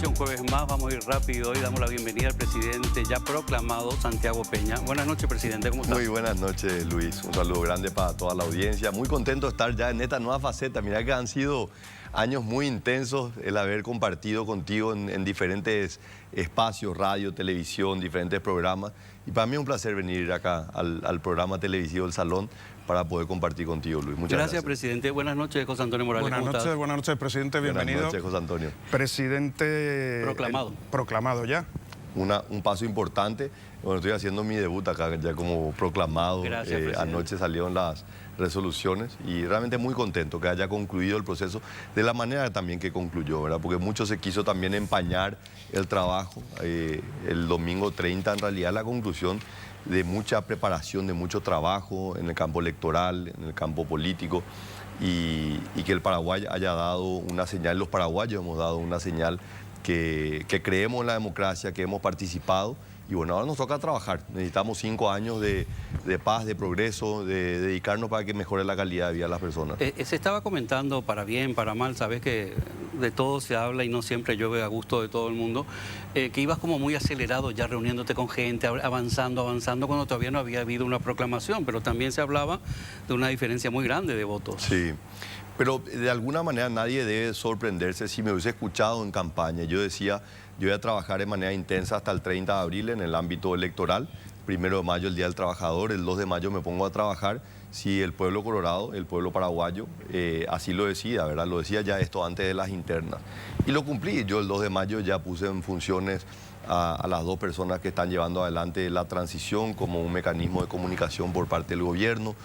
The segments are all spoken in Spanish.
noche, un jueves más, vamos a ir rápido. Hoy damos la bienvenida al presidente ya proclamado, Santiago Peña. Buenas noches, presidente, ¿cómo está? Muy buenas noches, Luis. Un saludo grande para toda la audiencia. Muy contento de estar ya en esta nueva faceta. Mirá que han sido años muy intensos el haber compartido contigo en diferentes espacios, radio, televisión, diferentes programas. Y para mí es un placer venir acá al programa televisivo El Salón para poder compartir contigo, Luis. Muchas gracias. Presidente. Buenas noches, José Antonio Morales. Buenas noches, presidente. Bienvenido. Buenas noches, José Antonio. Presidente... Proclamado. Proclamado ya. Un paso importante. Bueno, estoy haciendo mi debut acá ya como proclamado. Gracias, anoche salieron las resoluciones y realmente muy contento que haya concluido el proceso de la manera también que concluyó, ¿verdad? Porque mucho se quiso también empañar el trabajo. El domingo 30, en realidad, la conclusión de mucha preparación, de mucho trabajo en el campo electoral, en el campo político, y que el Paraguay haya dado una señal, los paraguayos hemos dado una señal que creemos en la democracia, que hemos participado. Y bueno, ahora nos toca trabajar. Necesitamos 5 años de paz, de progreso, de dedicarnos para que mejore la calidad de vida de las personas. Se estaba comentando, para bien, para mal, sabes que de todo se habla y no siempre llueve a gusto de todo el mundo, que ibas como muy acelerado ya reuniéndote con gente, avanzando, cuando todavía no había habido una proclamación, pero también se hablaba de una diferencia muy grande de votos. Sí. Pero de alguna manera nadie debe sorprenderse. Si me hubiese escuchado en campaña, yo decía, yo voy a trabajar de manera intensa hasta el 30 de abril en el ámbito electoral. 1 de mayo, el Día del Trabajador, el 2 de mayo me pongo a trabajar. Si el pueblo colorado, el pueblo paraguayo, así lo decida, ¿verdad? Lo decía ya esto antes de las internas. Y lo cumplí. Yo el 2 de mayo ya puse en funciones a las 2 personas que están llevando adelante la transición como un mecanismo de comunicación por parte del gobierno.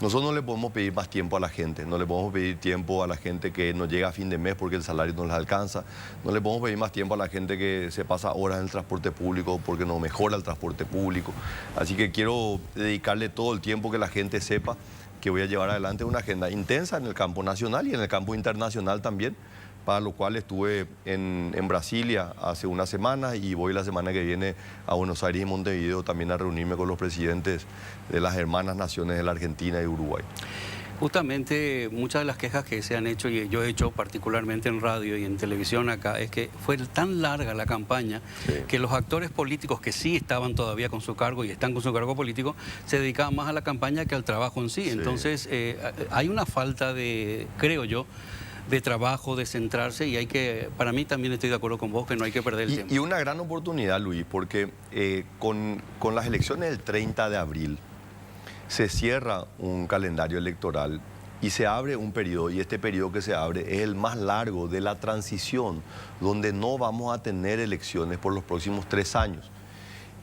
Nosotros no le podemos pedir más tiempo a la gente, no le podemos pedir tiempo a la gente que no llega a fin de mes porque el salario no les alcanza, no le podemos pedir más tiempo a la gente que se pasa horas en el transporte público porque no mejora el transporte público. Así que quiero dedicarle todo el tiempo que la gente sepa que voy a llevar adelante una agenda intensa en el campo nacional y en el campo internacional también, para lo cual estuve en Brasilia hace una semana y voy la semana que viene a Buenos Aires y Montevideo también a reunirme con los presidentes de las hermanas naciones de la Argentina y Uruguay. Justamente muchas de las quejas que se han hecho, y yo he hecho particularmente en radio y en televisión acá, es que fue tan larga la campaña que los actores políticos que sí estaban todavía con su cargo y están con su cargo político, se dedicaban más a la campaña que al trabajo en sí. Entonces hay una falta de, creo yo, de trabajo, de centrarse, y hay que, para mí también estoy de acuerdo con vos, que no hay que perder el tiempo. Y una gran oportunidad, Luis, porque con las elecciones del 30 de abril se cierra un calendario electoral y se abre un periodo, y este periodo que se abre es el más largo de la transición, donde no vamos a tener elecciones por los próximos 3 años.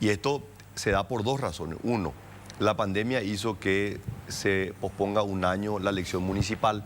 Y esto se da por 2 razones. Uno, la pandemia hizo que se posponga un año la elección municipal.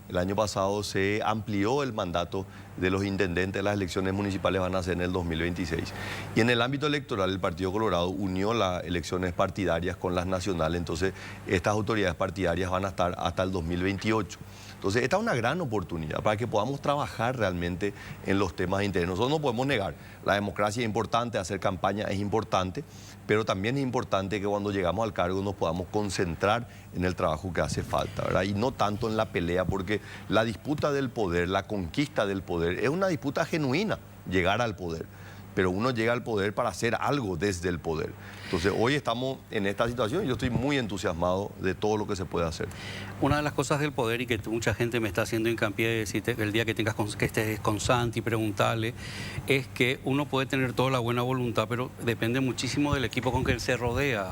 El año pasado se amplió el mandato de los intendentes. Las elecciones municipales van a ser en el 2026. Y en el ámbito electoral, el Partido Colorado unió las elecciones partidarias con las nacionales. Entonces, estas autoridades partidarias van a estar hasta el 2028. Entonces, esta es una gran oportunidad para que podamos trabajar realmente en los temas de interés. Nosotros no podemos negar, la democracia es importante, hacer campaña es importante, pero también es importante que cuando llegamos al cargo nos podamos concentrar en el trabajo que hace falta, ¿verdad? Y no tanto en la pelea, porque la disputa del poder, la conquista del poder, es una disputa genuina, llegar al poder. Pero uno llega al poder para hacer algo desde el poder. Entonces, hoy estamos en esta situación y yo estoy muy entusiasmado de todo lo que se puede hacer. Una de las cosas del poder, y que mucha gente me está haciendo hincapié de decirte el día que que estés con Santi, preguntarle, es que uno puede tener toda la buena voluntad, pero depende muchísimo del equipo con que él se rodea.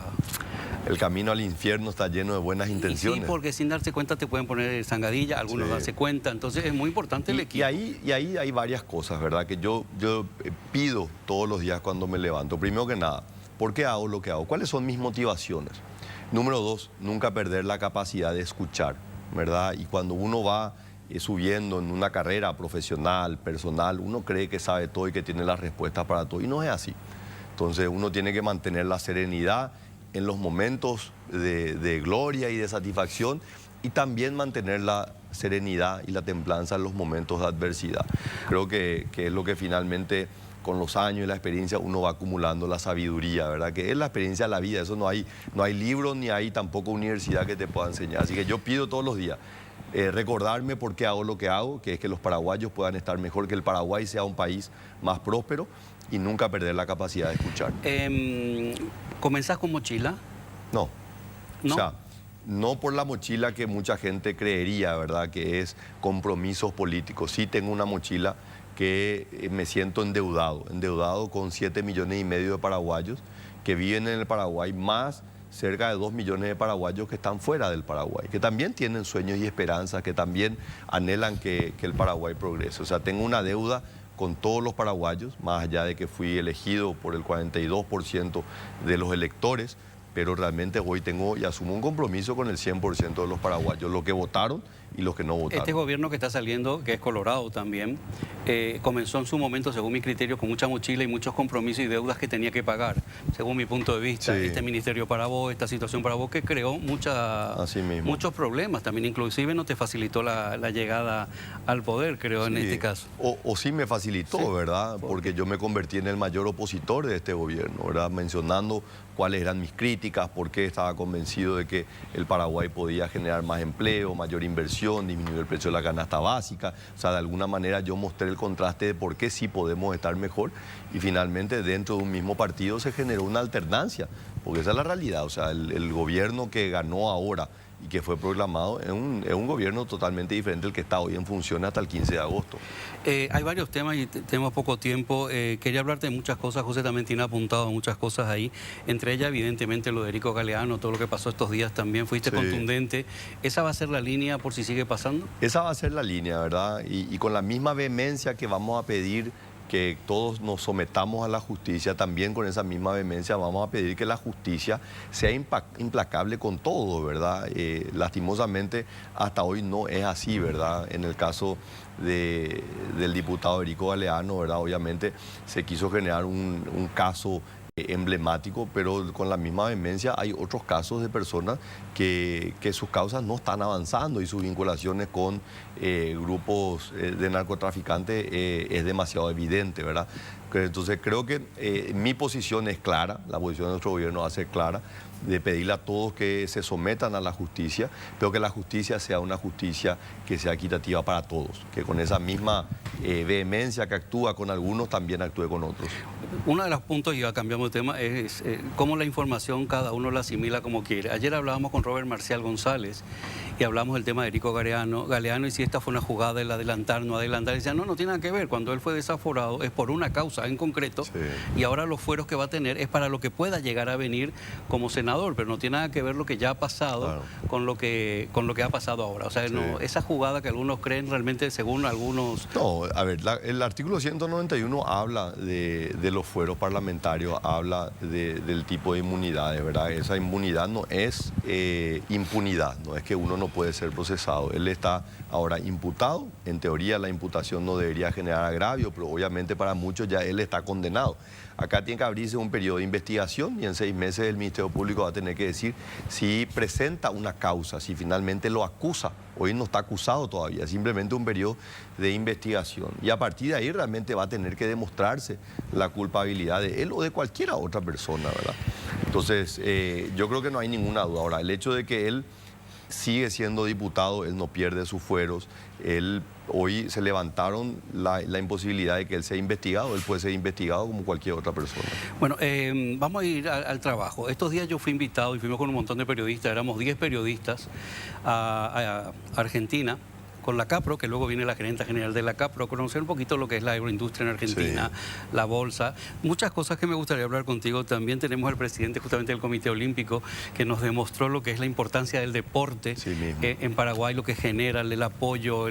El camino al infierno está lleno de buenas intenciones. Sí, porque sin darse cuenta te pueden poner zangadilla, algunos darse cuenta, entonces es muy importante el equipo. Y ahí hay varias cosas, ¿verdad? Que yo pido todos los días cuando me levanto. Primero que nada, ¿por qué hago lo que hago? ¿Cuáles son mis motivaciones? Número 2, nunca perder la capacidad de escuchar, ¿verdad? Y cuando uno va subiendo en una carrera profesional, personal, uno cree que sabe todo y que tiene las respuestas para todo, y no es así. Entonces uno tiene que mantener la serenidad en los momentos de gloria y de satisfacción, y también mantener la serenidad y la templanza en los momentos de adversidad. Creo que es lo que finalmente, con los años y la experiencia, uno va acumulando la sabiduría, ¿verdad? Que es la experiencia de la vida. Eso no hay libros ni hay tampoco universidad que te pueda enseñar. Así que yo pido todos los días, recordarme por qué hago lo que hago, que es que los paraguayos puedan estar mejor, que el Paraguay sea un país más próspero y nunca perder la capacidad de escuchar. ¿Comenzás con mochila? No. ¿No? O sea, no por la mochila que mucha gente creería, ¿verdad?, que es compromisos políticos. Sí tengo una mochila que me siento endeudado con 7,5 millones de paraguayos que viven en el Paraguay, más cerca de 2 millones de paraguayos que están fuera del Paraguay, que también tienen sueños y esperanzas, que también anhelan que el Paraguay progrese. O sea, tengo una deuda con todos los paraguayos, más allá de que fui elegido por el 42% de los electores, pero realmente hoy tengo y asumo un compromiso con el 100% de los paraguayos, los que votaron y los que no votaron. Este gobierno que está saliendo, que es Colorado también, comenzó en su momento, según mi criterio, con mucha mochila y muchos compromisos y deudas que tenía que pagar, según mi punto de vista. Sí. Este ministerio para vos, esta situación para vos, que creó muchos problemas. También inclusive no te facilitó la llegada al poder, creo, en este caso. O sí me facilitó, sí, ¿verdad? Porque yo me convertí en el mayor opositor de este gobierno, ¿verdad? Mencionando cuáles eran mis críticas, por qué estaba convencido de que el Paraguay podía generar más empleo, mayor inversión, disminuir el precio de la canasta básica. O sea, de alguna manera yo mostré el contraste de por qué sí podemos estar mejor y finalmente dentro de un mismo partido se generó una alternancia, porque esa es la realidad. O sea, el gobierno que ganó ahora y que fue proclamado es un gobierno totalmente diferente al que está hoy en función hasta el 15 de agosto. Hay varios temas y tenemos poco tiempo. Quería hablarte de muchas cosas. José también tiene apuntado muchas cosas ahí. Entre ellas, evidentemente, lo de Erico Galeano, todo lo que pasó estos días también. Fuiste contundente. ¿Esa va a ser la línea por si sigue pasando? Esa va a ser la línea, ¿verdad? Y con la misma vehemencia que vamos a pedir que todos nos sometamos a la justicia, también con esa misma vehemencia vamos a pedir que la justicia sea implacable con todo, ¿verdad? Lastimosamente hasta hoy no es así, ¿verdad? En el caso del diputado Erico Galeano, ¿verdad? Obviamente se quiso generar un caso emblemático, pero con la misma vehemencia hay otros casos de personas que sus causas no están avanzando y sus vinculaciones con grupos de narcotraficantes es demasiado evidente, ¿verdad? Entonces creo que mi posición es clara, la posición de nuestro gobierno va a ser clara, de pedirle a todos que se sometan a la justicia, pero que la justicia sea una justicia que sea equitativa para todos, que con esa misma vehemencia que actúa con algunos, también actúe con otros. Uno de los puntos, y ya cambiamos de tema, es cómo la información cada uno la asimila como quiere. Ayer hablábamos con Robert Marcial González y hablamos del tema de Erico Galeano y si esta fue una jugada, el adelantar, no adelantar. Y decían, no tiene nada que ver. Cuando él fue desaforado es por una causa en concreto, y ahora los fueros que va a tener es para lo que pueda llegar a venir como senador, pero no tiene nada que ver lo que ya ha pasado con lo que ha pasado ahora. O sea, no, esa jugada que algunos creen realmente, según algunos... No, a ver, el artículo 191 habla de los fueros parlamentarios, habla del tipo de inmunidades, ¿verdad? Esa inmunidad no es impunidad, no es que uno no puede ser procesado. Él está ahora imputado, en teoría la imputación no debería generar agravio, pero obviamente para muchos ya él está condenado. Acá tiene que abrirse un periodo de investigación y en 6 meses el Ministerio Público va a tener que decir si presenta una causa, si finalmente lo acusa. Hoy no está acusado todavía, es simplemente un periodo de investigación. Y a partir de ahí realmente va a tener que demostrarse la culpabilidad de él o de cualquier otra persona, ¿verdad? Entonces, yo creo que no hay ninguna duda. Ahora, el hecho de que él sigue siendo diputado, él no pierde sus fueros, hoy se levantaron la imposibilidad de que él sea investigado, él puede ser investigado como cualquier otra persona. Bueno, vamos a ir al trabajo. Estos días yo fui invitado y fuimos con un montón de periodistas, éramos 10 periodistas a Argentina, con la CAPRO, que luego viene la gerenta general de la CAPRO, conocer un poquito lo que es la agroindustria en Argentina, la bolsa, muchas cosas que me gustaría hablar contigo. También tenemos al presidente justamente del Comité Olímpico, que nos demostró lo que es la importancia del deporte en Paraguay, lo que genera, el apoyo,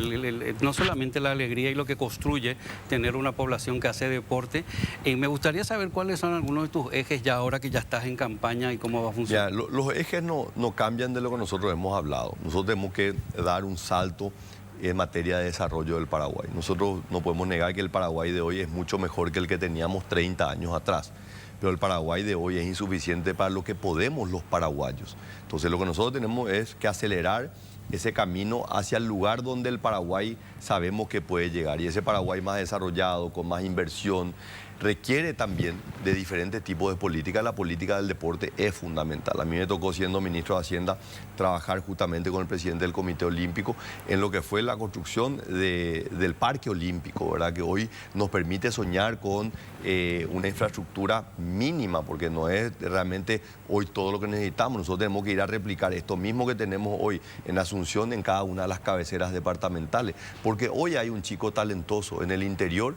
no solamente la alegría y lo que construye tener una población que hace deporte. Me gustaría saber cuáles son algunos de tus ejes ya ahora que ya estás en campaña y cómo va a funcionar. Ya, los ejes no cambian de lo que nosotros hemos hablado. Nosotros tenemos que dar un salto en materia de desarrollo del Paraguay. Nosotros no podemos negar que el Paraguay de hoy es mucho mejor que el que teníamos 30 años atrás, pero el Paraguay de hoy es insuficiente para lo que podemos los paraguayos. Entonces lo que nosotros tenemos es que acelerar ese camino hacia el lugar donde el Paraguay sabemos que puede llegar, y ese Paraguay más desarrollado, con más inversión, requiere también de diferentes tipos de política. La política del deporte es fundamental. A mí me tocó, siendo ministro de Hacienda, trabajar justamente con el presidente del Comité Olímpico en lo que fue la construcción del Parque Olímpico, ¿verdad? Que hoy nos permite soñar con una infraestructura mínima, porque no es realmente hoy todo lo que necesitamos. Nosotros tenemos que ir a replicar esto mismo que tenemos hoy en Asunción, en cada una de las cabeceras departamentales, porque hoy hay un chico talentoso en el interior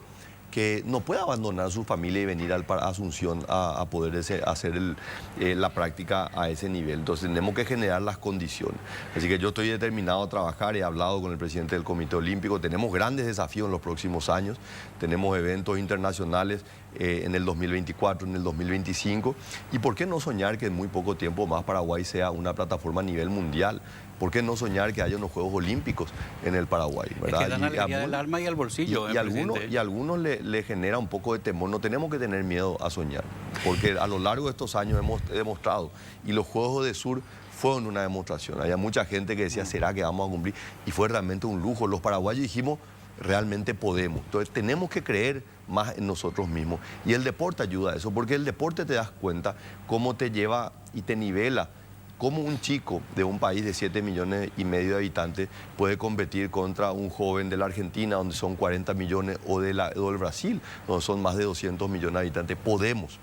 que no puede abandonar a su familia y venir a Asunción a poder hacer la práctica a ese nivel. Entonces tenemos que generar las condiciones. Así que yo estoy determinado a trabajar, he hablado con el presidente del Comité Olímpico, tenemos grandes desafíos en los próximos años, tenemos eventos internacionales en el 2024, en el 2025, y ¿por qué no soñar que en muy poco tiempo más Paraguay sea una plataforma a nivel mundial? ¿Por qué no soñar que haya unos Juegos Olímpicos en el Paraguay, ¿verdad? Es que dan alegría del alma y al bolsillo. Y a algunos le genera un poco de temor. No tenemos que tener miedo a soñar, porque a lo largo de estos años hemos demostrado, y los Juegos de Sur fueron una demostración. Había mucha gente que decía, ¿será que vamos a cumplir? Y fue realmente un lujo. Los paraguayos dijimos, realmente podemos. Entonces tenemos que creer más en nosotros mismos. Y el deporte ayuda a eso, porque el deporte te das cuenta cómo te lleva y te nivela. Cómo un chico de un país de 7,5 millones de habitantes puede competir contra un joven de la Argentina, donde son 40 millones, o del Brasil, donde son más de 200 millones de habitantes. Podemos.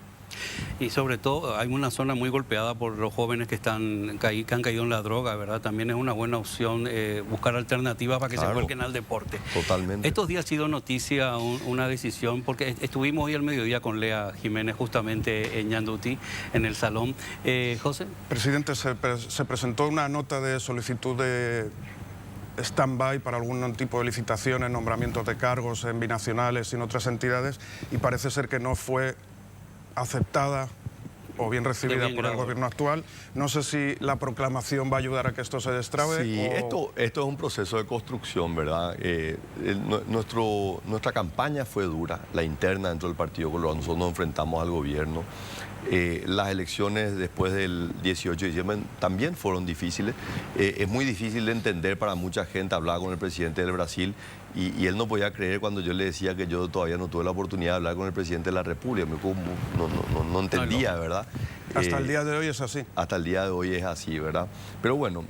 Y sobre todo hay una zona muy golpeada por los jóvenes que han caído en la droga, ¿verdad? También es una buena opción buscar alternativas para que se vuelquen al deporte. Totalmente. Estos días ha sido noticia una decisión, porque estuvimos hoy al mediodía con Lea Jiménez justamente en Ñandutí, en el salón. José. Presidente, se presentó una nota de solicitud de stand-by para algún tipo de licitaciones, nombramientos de cargos en binacionales y en otras entidades, y parece ser que no fue aceptada o bien recibida por el gobierno actual. No sé si la proclamación va a ayudar a que esto se destrabe. Sí, esto es un proceso de construcción, ¿verdad? Nuestra campaña fue dura, la interna dentro del Partido Colorado. Nosotros nos enfrentamos al gobierno. Las elecciones después del 18 de diciembre también fueron difíciles. Es muy difícil de entender para mucha gente. Hablaba con el presidente del Brasil y él no podía creer cuando yo le decía que yo todavía no tuve la oportunidad de hablar con el presidente de la República. No entendía, ¿verdad? Hasta el día de hoy es así. Hasta el día de hoy es así, ¿verdad? Pero bueno,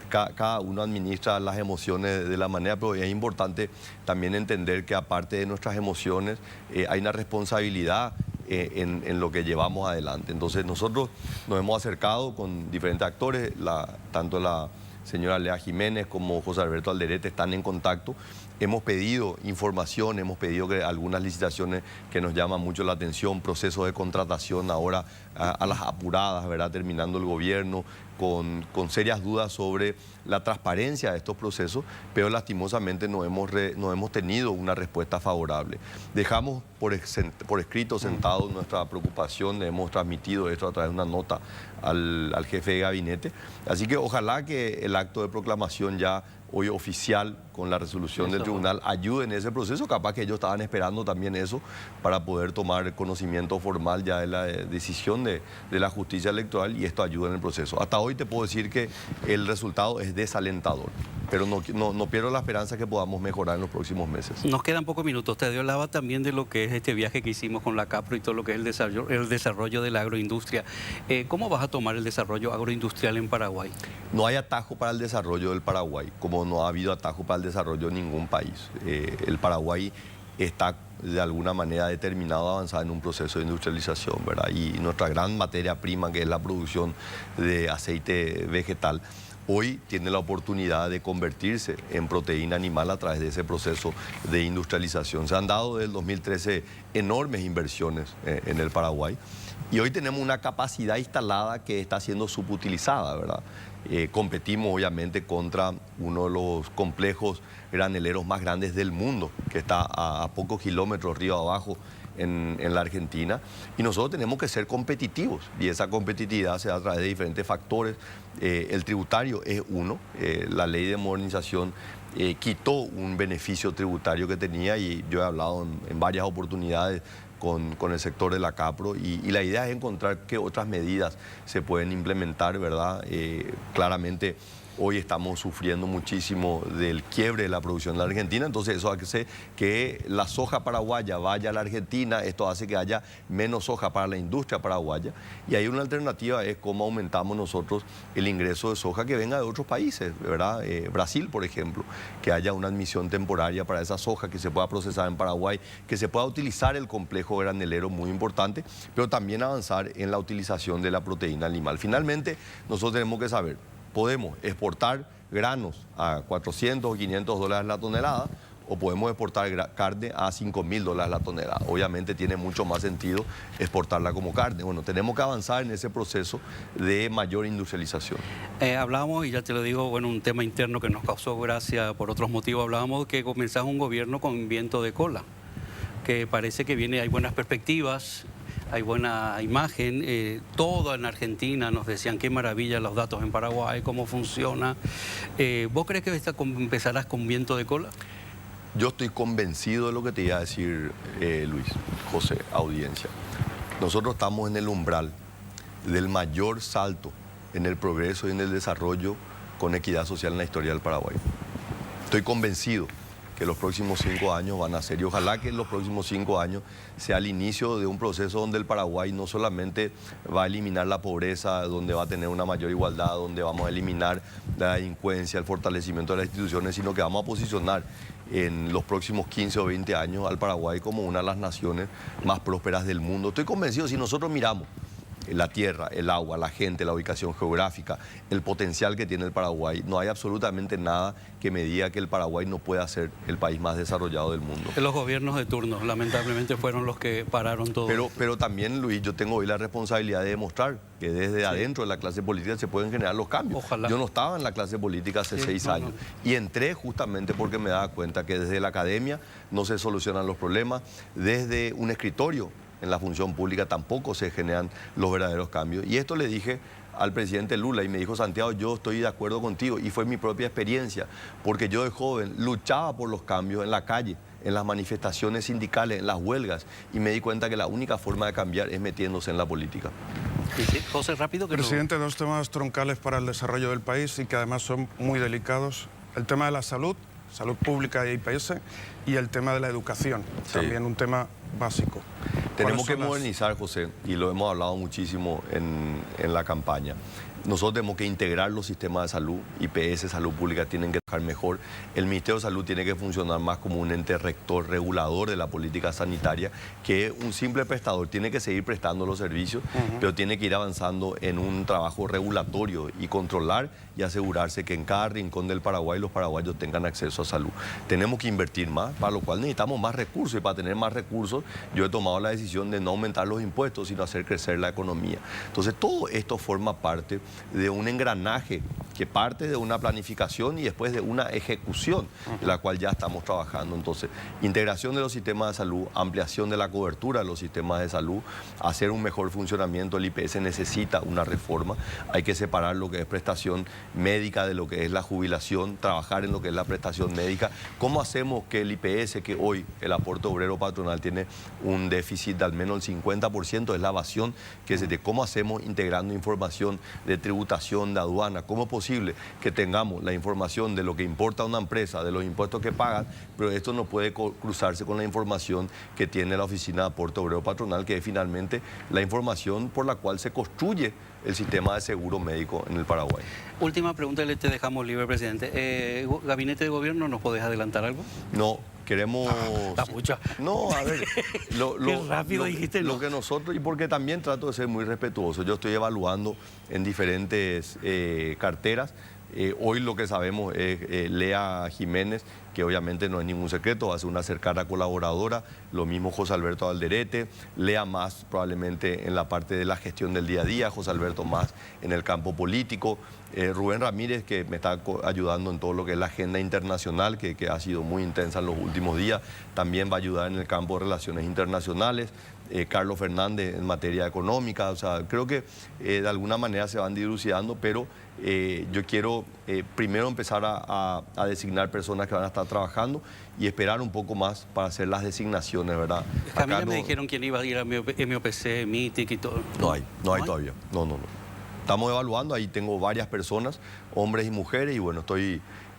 cada uno administra las emociones de la manera, pero es importante también entender que aparte de nuestras emociones hay una responsabilidad en lo que llevamos adelante. Entonces nosotros nos hemos acercado con diferentes actores, tanto la señora Lea Jiménez como José Alberto Alderete están en contacto. Hemos pedido información, hemos pedido que algunas licitaciones que nos llaman mucho la atención, procesos de contratación ahora a las apuradas, ¿verdad? Terminando el gobierno, con serias dudas sobre la transparencia de estos procesos, pero lastimosamente no hemos tenido una respuesta favorable. Dejamos por escrito sentado nuestra preocupación, hemos transmitido esto a través de una nota al jefe de gabinete, así que ojalá que el acto de proclamación ya hoy oficial con la resolución del tribunal ayude en ese proceso. Capaz que ellos estaban esperando también eso para poder tomar conocimiento formal ya de la decisión de la justicia electoral, y esto ayuda en el proceso. Hasta hoy te puedo decir que el resultado es desalentador, pero no pierdo la esperanza que podamos mejorar en los próximos meses. Nos quedan pocos minutos. Te hablaba también de lo que es este viaje que hicimos con la CAPRO y todo lo que es el desarrollo de la agroindustria. ¿Cómo vas a tomar el desarrollo agroindustrial en Paraguay? No hay atajo para el desarrollo del Paraguay, como no ha habido atajo para el desarrollo de ningún país. El Paraguay está de alguna manera determinado a avanzar en un proceso de industrialización, ¿verdad? Y nuestra gran materia prima, que es la producción de aceite vegetal, hoy tiene la oportunidad de convertirse en proteína animal a través de ese proceso de industrialización. Se han dado desde el 2013 enormes inversiones en el Paraguay, y hoy tenemos una capacidad instalada que está siendo subutilizada, ¿verdad? Competimos obviamente contra uno de los complejos graneleros más grandes del mundo, que está a pocos kilómetros río abajo en la Argentina, y nosotros tenemos que ser competitivos, y esa competitividad se da a través de diferentes factores. El tributario es uno. La ley de modernización quitó un beneficio tributario que tenía, y yo he hablado en varias oportunidades con el sector de la CAPRO, y la idea es encontrar qué otras medidas se pueden implementar, ¿verdad? Claramente Hoy estamos sufriendo muchísimo del quiebre de la producción en la Argentina, entonces eso hace que la soja paraguaya vaya a la Argentina, esto hace que haya menos soja para la industria paraguaya, y ahí una alternativa es cómo aumentamos nosotros el ingreso de soja que venga de otros países, ¿verdad? Brasil, por ejemplo, que haya una admisión temporaria para esa soja que se pueda procesar en Paraguay, que se pueda utilizar el complejo granelero, muy importante, pero también avanzar en la utilización de la proteína animal. Finalmente, nosotros tenemos que saber, podemos exportar granos a 400 o 500 dólares la tonelada, o podemos exportar carne a 5.000 dólares la tonelada. Obviamente tiene mucho más sentido exportarla como carne. Bueno, tenemos que avanzar en ese proceso de mayor industrialización. Hablábamos, y ya te lo digo, bueno, un tema interno que nos causó gracia por otros motivos, hablábamos que comenzás un gobierno con viento de cola, que parece que viene, hay buenas perspectivas, hay buena imagen, todo en Argentina nos decían qué maravilla los datos en Paraguay, cómo funciona. ¿Vos crees que empezarás con viento de cola? Yo estoy convencido de lo que te iba a decir, Luis, José, audiencia. Nosotros estamos en el umbral del mayor salto en el progreso y en el desarrollo con equidad social en la historia del Paraguay. Estoy convencido que los próximos 5 años van a ser, y ojalá que en los próximos 5 años sea el inicio de un proceso donde el Paraguay no solamente va a eliminar la pobreza, donde va a tener una mayor igualdad, donde vamos a eliminar la delincuencia, el fortalecimiento de las instituciones, sino que vamos a posicionar en los próximos 15 o 20 años al Paraguay como una de las naciones más prósperas del mundo. Estoy convencido, si nosotros miramos la tierra, el agua, la gente, la ubicación geográfica, el potencial que tiene el Paraguay, no hay absolutamente nada que me diga que el Paraguay no pueda ser el país más desarrollado del mundo. Los gobiernos de turno, lamentablemente, fueron los que pararon todo. Pero también, Luis, yo tengo hoy la responsabilidad de demostrar que desde adentro de la clase política se pueden generar los cambios. Ojalá. Yo no estaba en la clase política hace 6 años y entré justamente porque me daba cuenta que desde la academia no se solucionan los problemas, desde un escritorio en la función pública tampoco se generan los verdaderos cambios. Y esto le dije al presidente Lula y me dijo: Santiago, yo estoy de acuerdo contigo, y fue mi propia experiencia, porque yo de joven luchaba por los cambios en la calle, en las manifestaciones sindicales, en las huelgas, y me di cuenta que la única forma de cambiar es metiéndose en la política. Sí, José, rápido. Presidente, 2 temas troncales para el desarrollo del país y que además son muy delicados: el tema de la salud pública e IPS, y el tema de la educación, también un tema básico. Tenemos que modernizar, José, y lo hemos hablado muchísimo en la campaña. Nosotros tenemos que integrar los sistemas de salud, IPS, salud pública, tienen que trabajar mejor. El Ministerio de Salud tiene que funcionar más como un ente rector, regulador de la política sanitaria, que un simple prestador. Tiene que seguir prestando los servicios, pero tiene que ir avanzando en un trabajo regulatorio y controlar y asegurarse que en cada rincón del Paraguay los paraguayos tengan acceso a salud. Tenemos que invertir más, para lo cual necesitamos más recursos, y para tener más recursos yo he tomado la decisión de no aumentar los impuestos, sino hacer crecer la economía. Entonces todo esto forma parte de un engranaje que parte de una planificación y después de una ejecución, de la cual ya estamos trabajando. Entonces, integración de los sistemas de salud, ampliación de la cobertura de los sistemas de salud, hacer un mejor funcionamiento. El IPS necesita una reforma, hay que separar lo que es prestación médica de lo que es la jubilación, trabajar en lo que es la prestación médica. ¿Cómo hacemos que el IPS, que hoy el aporte obrero patronal tiene un déficit de al menos el 50%, es la evasión que se tiene? ¿Cómo hacemos integrando información de tributación, de aduana? ¿Cómo es posible que tengamos la información de lo que importa una empresa, de los impuestos que pagan, pero esto no puede cruzarse con la información que tiene la Oficina de Aporte Obrero Patronal, que es finalmente la información por la cual se construye el sistema de seguro médico en el Paraguay? Última pregunta, te dejamos libre, presidente. ¿Gabinete de gobierno nos podés adelantar algo? No, queremos... La pucha. No, a ver, Qué rápido dijiste lo que nosotros, y porque también trato de ser muy respetuoso, yo estoy evaluando en diferentes carteras. Hoy lo que sabemos es Lea Jiménez, que obviamente no es ningún secreto, va a ser una cercana colaboradora, lo mismo José Alberto Alderete, Lea más probablemente en la parte de la gestión del día a día, José Alberto más en el campo político, Rubén Ramírez, que me está ayudando en todo lo que es la agenda internacional, que ha sido muy intensa en los últimos días, también va a ayudar en el campo de relaciones internacionales, Carlos Fernández en materia económica. O sea, creo que de alguna manera se van dilucidando, pero yo quiero primero empezar a designar personas que van a estar trabajando y esperar un poco más para hacer las designaciones, ¿verdad? A mí ya me dijeron quién iba a ir a MOPC, MITIC y todo. No hay todavía. No. estamos evaluando, ahí tengo varias personas, hombres y mujeres, y bueno,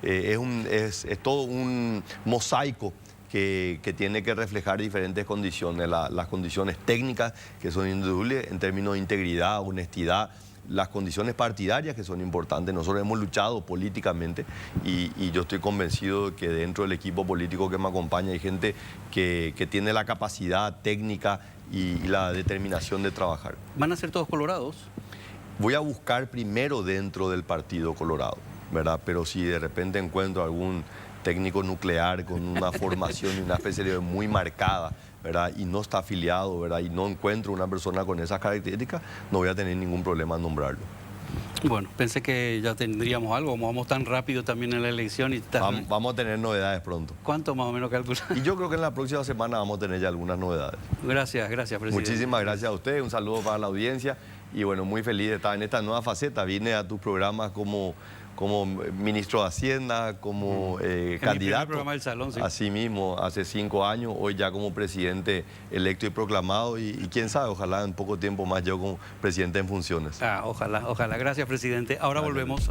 es todo un mosaico que tiene que reflejar diferentes condiciones, las condiciones técnicas que son indiscutibles en términos de integridad, honestidad, las condiciones partidarias que son importantes. Nosotros hemos luchado políticamente y yo estoy convencido de que dentro del equipo político que me acompaña hay gente que tiene la capacidad técnica y la determinación de trabajar. ¿Van a ser todos colorados? Voy a buscar primero dentro del Partido Colorado, ¿verdad? Pero si de repente encuentro algún técnico nuclear con una formación y una especialidad muy marcada, ¿verdad? Y no está afiliado, ¿verdad? Y no encuentro una persona con esas características, no voy a tener ningún problema en nombrarlo. Bueno, pensé que ya tendríamos algo, como vamos tan rápido también en la elección. Vamos a tener novedades pronto. ¿Cuánto más o menos calculan? Y yo creo que en la próxima semana vamos a tener ya algunas novedades. Gracias, presidente. Muchísimas gracias a usted, un saludo para la audiencia y bueno, muy feliz de estar en esta nueva faceta. Vine a tus programas como ministro de Hacienda, como candidato. Programa del Salón, sí. Así mismo, hace 5 años, hoy ya como presidente electo y proclamado y quién sabe, ojalá en poco tiempo más yo como presidente en funciones. Ojalá. Gracias, presidente. Ahora volvemos.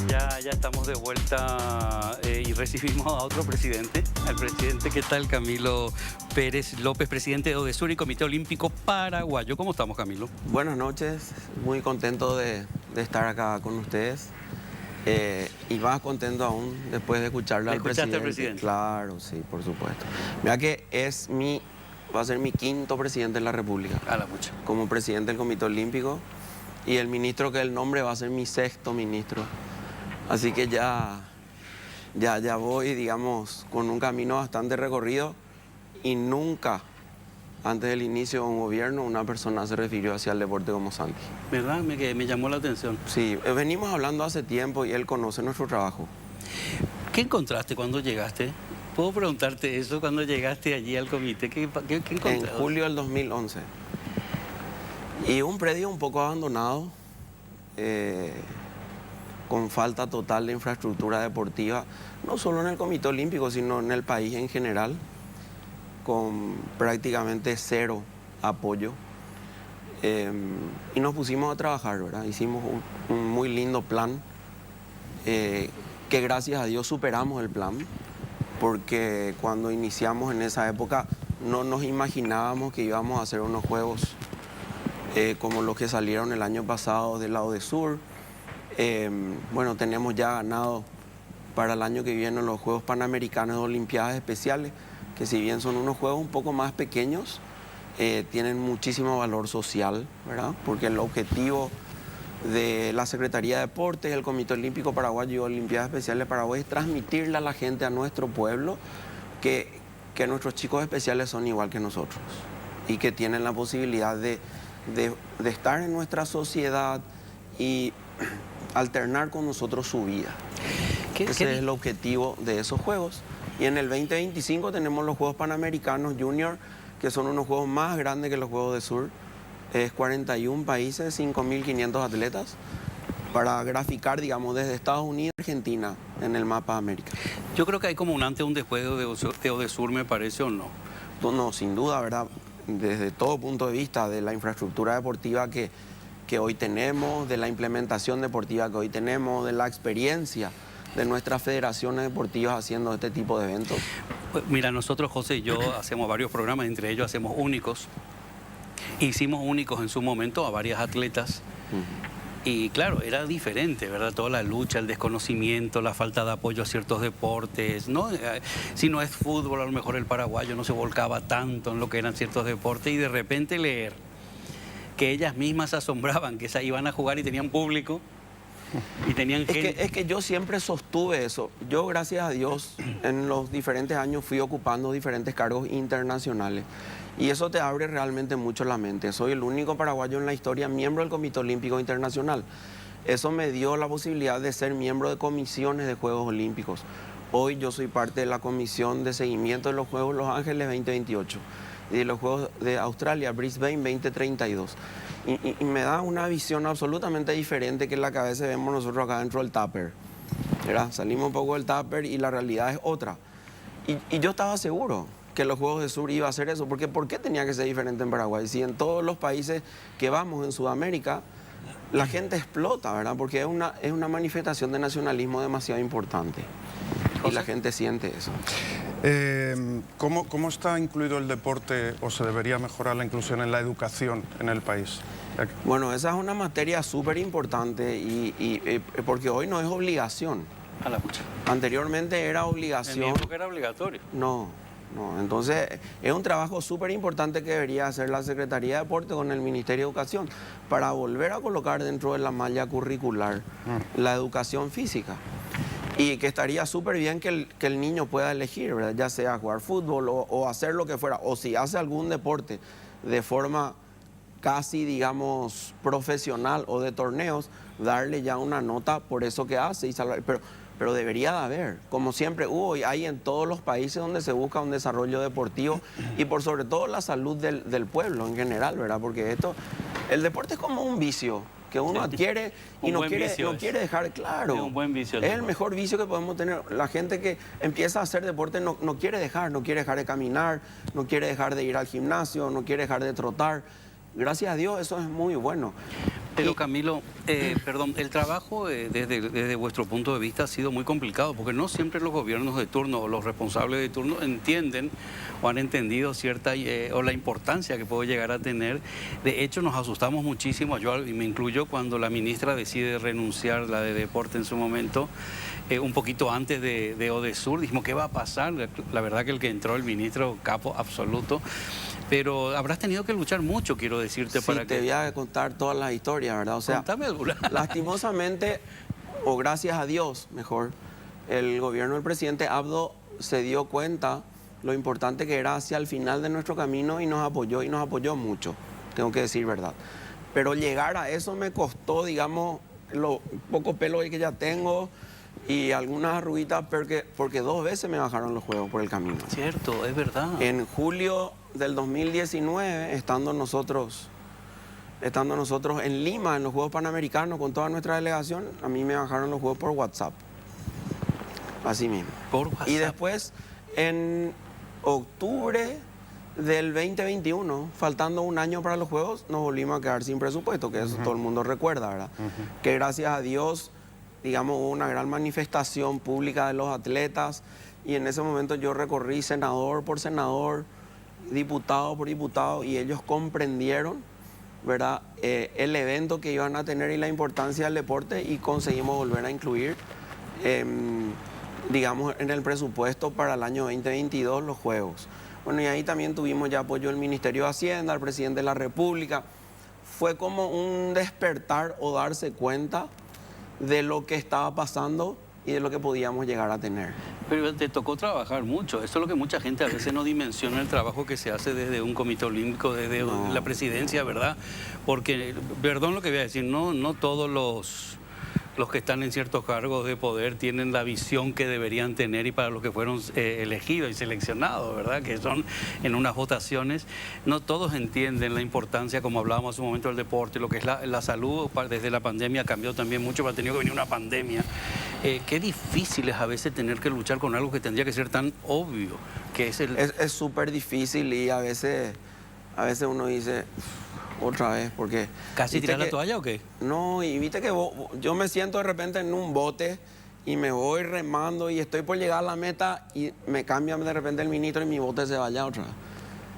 Ya estamos de vuelta y recibimos a otro presidente, al presidente, ¿qué tal? Camilo Pérez López, presidente de ODESUR y Comité Olímpico Paraguayo. ¿Cómo estamos, Camilo? Buenas noches, muy contento de estar acá con ustedes y más contento aún después de escucharle al presidente. Al presidente? Claro, sí, por supuesto. Mira que va a ser mi 5º presidente de la República. A la mucha. Como presidente del Comité Olímpico y el ministro que él nombre va a ser mi 6º ministro. Así que ya voy, digamos, con un camino bastante recorrido y nunca, antes del inicio de un gobierno, una persona se refirió hacia el deporte como Santi. ¿Verdad? Me llamó la atención. Sí, venimos hablando hace tiempo y él conoce nuestro trabajo. ¿Qué encontraste cuando llegaste? ¿Puedo preguntarte eso cuando llegaste allí al comité? ¿Qué encontraste? En julio del 2011. Y un predio un poco abandonado, con falta total de infraestructura deportiva, no solo en el Comité Olímpico, sino en el país en general, con prácticamente 0 apoyo. Y nos pusimos a trabajar, ¿verdad? Hicimos un muy lindo plan, que gracias a Dios superamos el plan, porque cuando iniciamos en esa época no nos imaginábamos que íbamos a hacer unos juegos como los que salieron el año pasado del lado de Sur. Bueno, tenemos ya ganado para el año que viene los Juegos Panamericanos de Olimpiadas Especiales, que si bien son unos juegos un poco más pequeños, tienen muchísimo valor social, ¿verdad? Porque el objetivo de la Secretaría de Deportes, el Comité Olímpico Paraguayo y Olimpiadas Especiales de Paraguay es transmitirle a la gente, a nuestro pueblo, que nuestros chicos especiales son igual que nosotros y que tienen la posibilidad de estar en nuestra sociedad y alternar con nosotros su vida. Ese es el objetivo de esos juegos. Y en el 2025 tenemos los Juegos Panamericanos Junior, que son unos juegos más grandes que los Juegos de Sur. Es 41 países, 5.500 atletas, para graficar, digamos, desde Estados Unidos a Argentina en el mapa de América. Yo creo que hay como un antes y un después de ODESUR, me parece, ¿o no? No, sin duda, ¿verdad? Desde todo punto de vista de la infraestructura deportiva que hoy tenemos, de la implementación deportiva que hoy tenemos, de la experiencia de nuestras federaciones deportivas haciendo este tipo de eventos. Pues mira, nosotros, José y yo, hacemos varios programas, entre ellos hacemos Únicos. Hicimos Únicos en su momento a varias atletas. Y claro, era diferente, ¿verdad? Toda la lucha, el desconocimiento, la falta de apoyo a ciertos deportes, ¿no? Si no es fútbol, a lo mejor el paraguayo no se volcaba tanto en lo que eran ciertos deportes y de repente leer que ellas mismas se asombraban que iban a jugar y tenían público y tenían gente. Es que yo siempre sostuve eso. Yo, gracias a Dios, en los diferentes años fui ocupando diferentes cargos internacionales. Y eso te abre realmente mucho la mente. Soy el único paraguayo en la historia miembro del Comité Olímpico Internacional. Eso me dio la posibilidad de ser miembro de comisiones de Juegos Olímpicos. Hoy yo soy parte de la comisión de seguimiento de los Juegos Los Ángeles 2028 y de los Juegos de Australia, Brisbane 2032. Y me da una visión absolutamente diferente que la que a veces vemos nosotros acá dentro del tupper, ¿verdad? Salimos un poco del tupper y la realidad es otra. Y yo estaba seguro. que los Juegos del Sur iba a hacer eso, porque ¿por qué tenía que ser diferente en Paraguay? Si en todos los países que vamos en Sudamérica, la gente explota, ¿verdad? Porque es una manifestación de nacionalismo demasiado importante. Y la gente siente eso. ¿Cómo está incluido el deporte o se debería mejorar la inclusión en la educación en el país? Bueno, esa es una materia súper importante porque hoy no es obligación. A la pucha. Anteriormente era En mi obligación. época era obligatorio. No. Entonces es un trabajo súper importante que debería hacer la Secretaría de Deporte con el Ministerio de Educación para volver a colocar dentro de la malla curricular la educación física. Y que estaría súper bien que el niño pueda elegir, ¿verdad? Ya sea jugar fútbol o hacer lo que fuera, o si hace algún deporte de forma casi, digamos, profesional o de torneos, darle ya una nota por eso que hace y salvar. Pero debería de haber, como siempre hubo y hay en todos los países donde se busca un desarrollo deportivo y por sobre todo la salud del pueblo en general, ¿verdad? Porque el deporte es como un vicio que uno adquiere y no quiere dejar claro. Es un buen vicio. Es el mejor vicio que podemos tener. La gente que empieza a hacer deporte no quiere dejar de caminar, no quiere dejar de ir al gimnasio, no quiere dejar de trotar. Gracias a Dios eso es muy bueno. Pero Camilo, perdón, el trabajo desde vuestro punto de vista ha sido muy complicado porque no siempre los gobiernos de turno o los responsables de turno entienden o han entendido o la importancia que puede llegar a tener. De hecho, nos asustamos muchísimo, yo y me incluyo, cuando la ministra decide renunciar, la de Deporte en su momento, un poquito antes de Odesur, dijimos, ¿qué va a pasar? La verdad que el que entró, el ministro capo absoluto. Pero habrás tenido que luchar mucho, quiero decirte, sí, para que... te voy a contar todas las historias, ¿verdad? O sea, contame alguna. Lastimosamente, o gracias a Dios, mejor, el gobierno del presidente Abdo se dio cuenta lo importante que era hacia el final de nuestro camino y nos apoyó mucho, tengo que decir verdad. Pero llegar a eso me costó, digamos, lo poco pelo que ya tengo y algunas arruguitas porque 2 veces me bajaron los juegos por el camino. Cierto, es verdad. En julio del 2019, estando nosotros en Lima, en los Juegos Panamericanos, con toda nuestra delegación, a mí me bajaron los juegos por WhatsApp. Así mismo. Por WhatsApp. Y después, en octubre del 2021, faltando un año para los Juegos, nos volvimos a quedar sin presupuesto, que eso todo el mundo recuerda, ¿verdad? Que gracias a Dios, digamos, hubo una gran manifestación pública de los atletas y en ese momento yo recorrí senador por senador, diputado por diputado y ellos comprendieron, ¿verdad?, el evento que iban a tener y la importancia del deporte y conseguimos volver a incluir, digamos, en el presupuesto para el año 2022 los Juegos. Bueno, y ahí también tuvimos ya apoyo del Ministerio de Hacienda, el presidente de la República. Fue como un despertar o darse cuenta de lo que estaba pasando y de lo que podíamos llegar a tener. Pero te tocó trabajar mucho. Eso es lo que mucha gente a veces no dimensiona, el trabajo que se hace desde un comité olímpico, desde la presidencia, ¿verdad? Porque, perdón lo que voy a decir, no todos los que están en ciertos cargos de poder tienen la visión que deberían tener y para los que fueron elegidos y seleccionados, ¿verdad? Que son en unas votaciones. No todos entienden la importancia, como hablábamos hace un momento, del deporte, lo que es la salud. Desde la pandemia cambió también mucho, pero ha tenido que venir una pandemia. Qué difícil es a veces tener que luchar con algo que tendría que ser tan obvio, que es el... Es súper difícil y a veces uno dice... Otra vez, porque... ¿Casi tirar la toalla o qué? No, y viste que yo me siento de repente en un bote y me voy remando y estoy por llegar a la meta y me cambia de repente el ministro y mi bote se vaya otra vez.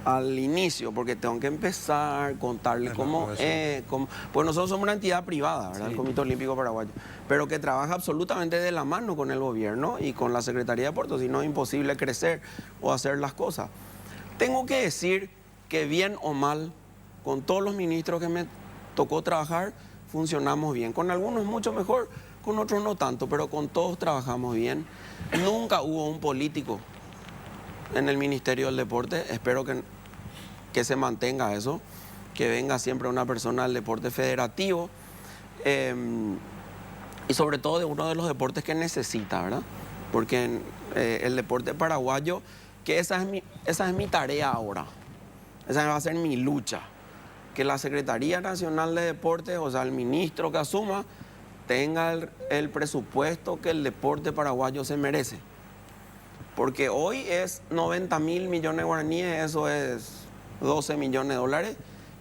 Al inicio, porque tengo que empezar, contarle cómo es, pues nosotros somos una entidad privada, ¿verdad? Sí. El Comité Olímpico Paraguayo, pero que trabaja absolutamente de la mano con el gobierno y con la Secretaría de Deportes, si no es imposible crecer o hacer las cosas. Tengo que decir que bien o mal, con todos los ministros que me tocó trabajar, funcionamos bien. Con algunos mucho mejor, con otros no tanto, pero con todos trabajamos bien. Nunca hubo un político en el Ministerio del Deporte. Espero que se mantenga eso, que venga siempre una persona del deporte federativo y sobre todo de uno de los deportes que necesita, ¿verdad? Porque el deporte paraguayo, que esa es mi tarea ahora, esa va a ser mi lucha. Que la Secretaría Nacional de Deportes, o sea, el ministro que asuma, tenga el presupuesto que el deporte paraguayo se merece. porque hoy es 90.000 millones de guaraníes, eso es 12 millones de dólares,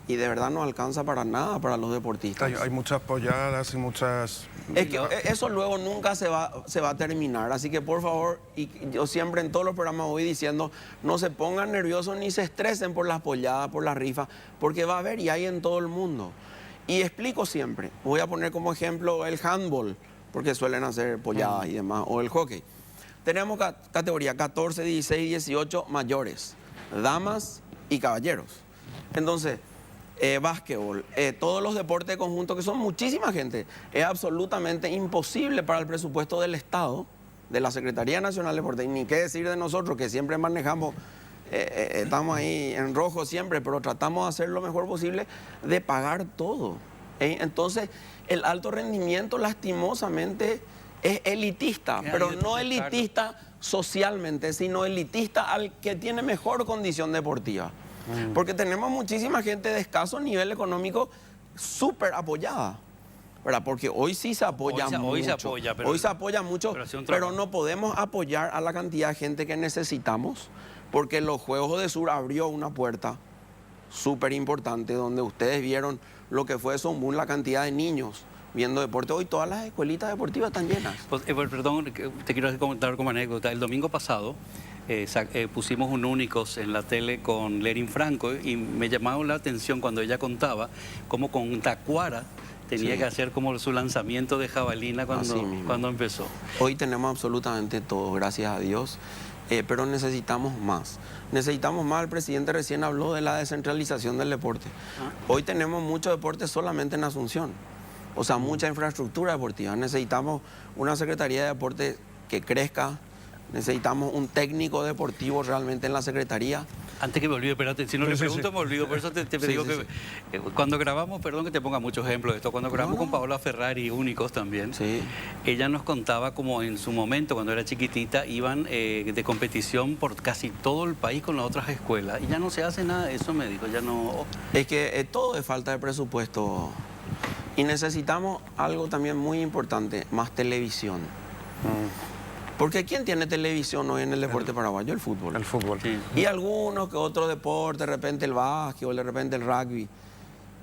y de verdad no alcanza para nada para los deportistas. Hay muchas polladas y muchas... Es que eso luego nunca se va a terminar, así que por favor, y yo siempre en todos los programas voy diciendo, no se pongan nerviosos ni se estresen por las polladas, por las rifas, porque va a haber y hay en todo el mundo. Y explico siempre, voy a poner como ejemplo el handball, porque suelen hacer polladas y demás, o el hockey. Tenemos categoría 14, 16, 18 mayores, damas y caballeros. Entonces, básquetbol, todos los deportes de conjunto, que son muchísima gente, es absolutamente imposible para el presupuesto del Estado, de la Secretaría Nacional de Deportes, y ni qué decir de nosotros, que siempre manejamos, estamos ahí en rojo siempre, pero tratamos de hacer lo mejor posible de pagar todo. Entonces, el alto rendimiento lastimosamente es elitista, pero no elitista socialmente, sino elitista al que tiene mejor condición deportiva. Porque tenemos muchísima gente de escaso nivel económico súper apoyada, ¿verdad? Porque hoy sí se apoya mucho. Hoy se apoya mucho, pero no podemos apoyar a la cantidad de gente que necesitamos, porque los Juegos de Sur abrió una puerta súper importante, donde ustedes vieron lo que fue eso, la cantidad de niños viendo deporte. Hoy todas las escuelitas deportivas están llenas. Pues, perdón, te quiero comentar como anécdota. El domingo pasado pusimos un Únicos en la tele con Lerin Franco y me llamaba la atención cuando ella contaba cómo con Tacuara tenía que hacer como su lanzamiento de jabalina cuando empezó. Hoy tenemos absolutamente todo, gracias a Dios, pero necesitamos más. Necesitamos más. El presidente recién habló de la descentralización del deporte. Hoy tenemos mucho deporte solamente en Asunción. O sea, mucha infraestructura deportiva. Necesitamos una Secretaría de Deporte que crezca. Necesitamos un técnico deportivo realmente en la Secretaría. Antes que me olvide, espérate, si no le pregunto me olvido, por eso te digo que cuando grabamos, perdón que te ponga muchos ejemplos de esto, cuando grabamos con Paola Ferrari, Únicos también, ella nos contaba como en su momento, cuando era chiquitita, iban de competición por casi todo el país con las otras escuelas, y ya no se hace nada de eso, me dijo, ya no... Es que todo es falta de presupuesto, y necesitamos algo también muy importante, más televisión. Porque ¿quién tiene televisión hoy en el deporte paraguayo? El fútbol. El fútbol. Sí. Y algunos que otros deportes, de repente el básquetbol, de repente el rugby.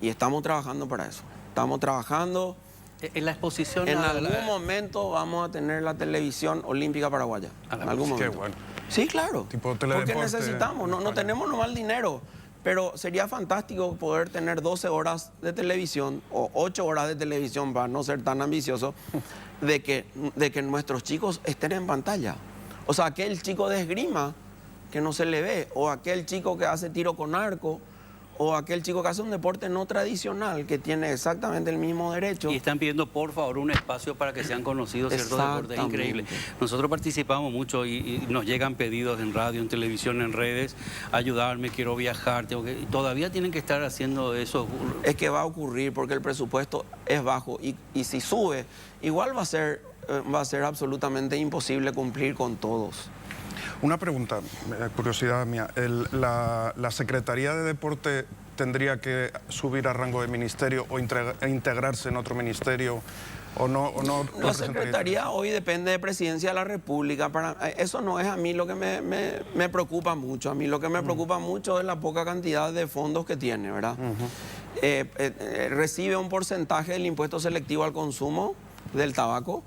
Y estamos trabajando para eso. Estamos trabajando. En la exposición... En algún momento vamos a tener la televisión olímpica paraguaya. En algún momento. Qué bueno. Sí, claro. Tipo porque necesitamos, no tenemos nomás el dinero. Pero sería fantástico poder tener 12 horas de televisión o 8 horas de televisión, para no ser tan ambicioso, de que nuestros chicos estén en pantalla. O sea, aquel chico de esgrima que no se le ve, o aquel chico que hace tiro con arco, o aquel chico que hace un deporte no tradicional, que tiene exactamente el mismo derecho. Y están pidiendo, por favor, un espacio para que sean conocidos ciertos deportes. Es increíble. Nosotros participamos mucho y nos llegan pedidos en radio, en televisión, en redes, ayudarme, quiero viajar, y todavía tienen que estar haciendo eso. Es que va a ocurrir porque el presupuesto es bajo y si sube, igual va a ser absolutamente imposible cumplir con todos. Una pregunta, curiosidad mía. ¿La Secretaría de Deporte tendría que subir a rango de ministerio o integrarse en otro ministerio o no? La Secretaría hoy depende de Presidencia de la República. Eso no es a mí lo que me preocupa mucho. A mí lo que me preocupa mucho es la poca cantidad de fondos que tiene, ¿verdad? Recibe un porcentaje del impuesto selectivo al consumo del tabaco,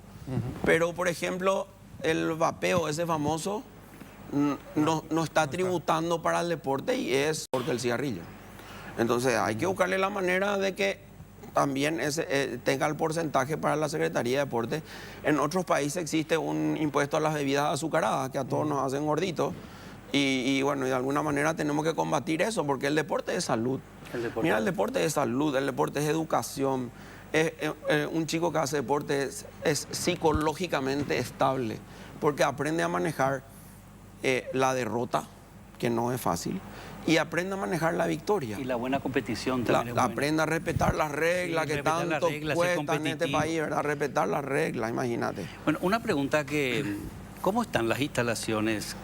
pero, por ejemplo, el vapeo, ese famoso, no está tributando para el deporte y es porque el cigarrillo. Entonces hay que buscarle la manera de que también tenga el porcentaje para la Secretaría de Deporte. En otros países existe un impuesto a las bebidas azucaradas que a todos nos hacen gorditos y bueno, de alguna manera tenemos que combatir eso porque el deporte es salud. Mira, el deporte es salud, el deporte es educación. Un chico que hace deporte es psicológicamente estable porque aprende a manejar la derrota, que no es fácil, y aprende a manejar la victoria. Y la buena competición también aprende a respetar las reglas que tanto cuesta en este país, ¿verdad? Respetar las reglas, imagínate. Bueno, una pregunta que... ¿Cómo están las instalaciones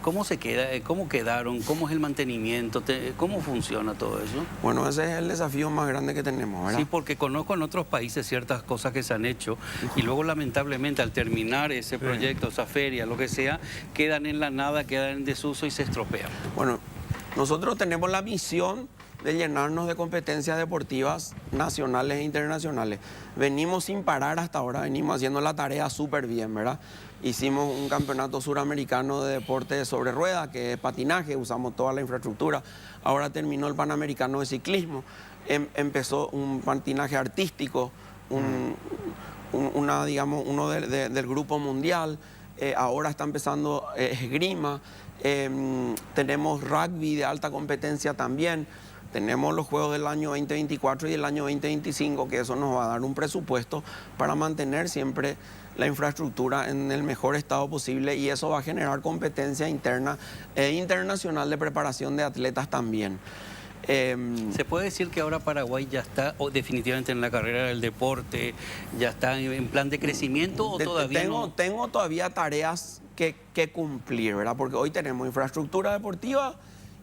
¿Cómo se queda? ¿Cómo quedaron? ¿Cómo es el mantenimiento? ¿Cómo funciona todo eso? Bueno, ese es el desafío más grande que tenemos, ¿verdad? Sí, porque conozco en otros países ciertas cosas que se han hecho y luego lamentablemente al terminar ese proyecto, esa feria, lo que sea, quedan en la nada, quedan en desuso y se estropean. Bueno, nosotros tenemos la misión de llenarnos de competencias deportivas nacionales e internacionales. Venimos sin parar hasta ahora, venimos haciendo la tarea súper bien, ¿verdad? Hicimos un campeonato suramericano de deporte sobre rueda, que es patinaje, usamos toda la infraestructura. Ahora terminó el Panamericano de ciclismo, empezó un patinaje artístico, uno del grupo mundial, ahora está empezando esgrima, tenemos rugby de alta competencia también. Tenemos los Juegos del año 2024 y el año 2025, que eso nos va a dar un presupuesto para mantener siempre la infraestructura en el mejor estado posible y eso va a generar competencia interna e internacional de preparación de atletas también. ¿Se puede decir que ahora Paraguay ya está definitivamente en la carrera del deporte, ya está en plan de crecimiento o todavía no? Tengo todavía tareas que cumplir, ¿verdad? Porque hoy tenemos infraestructura deportiva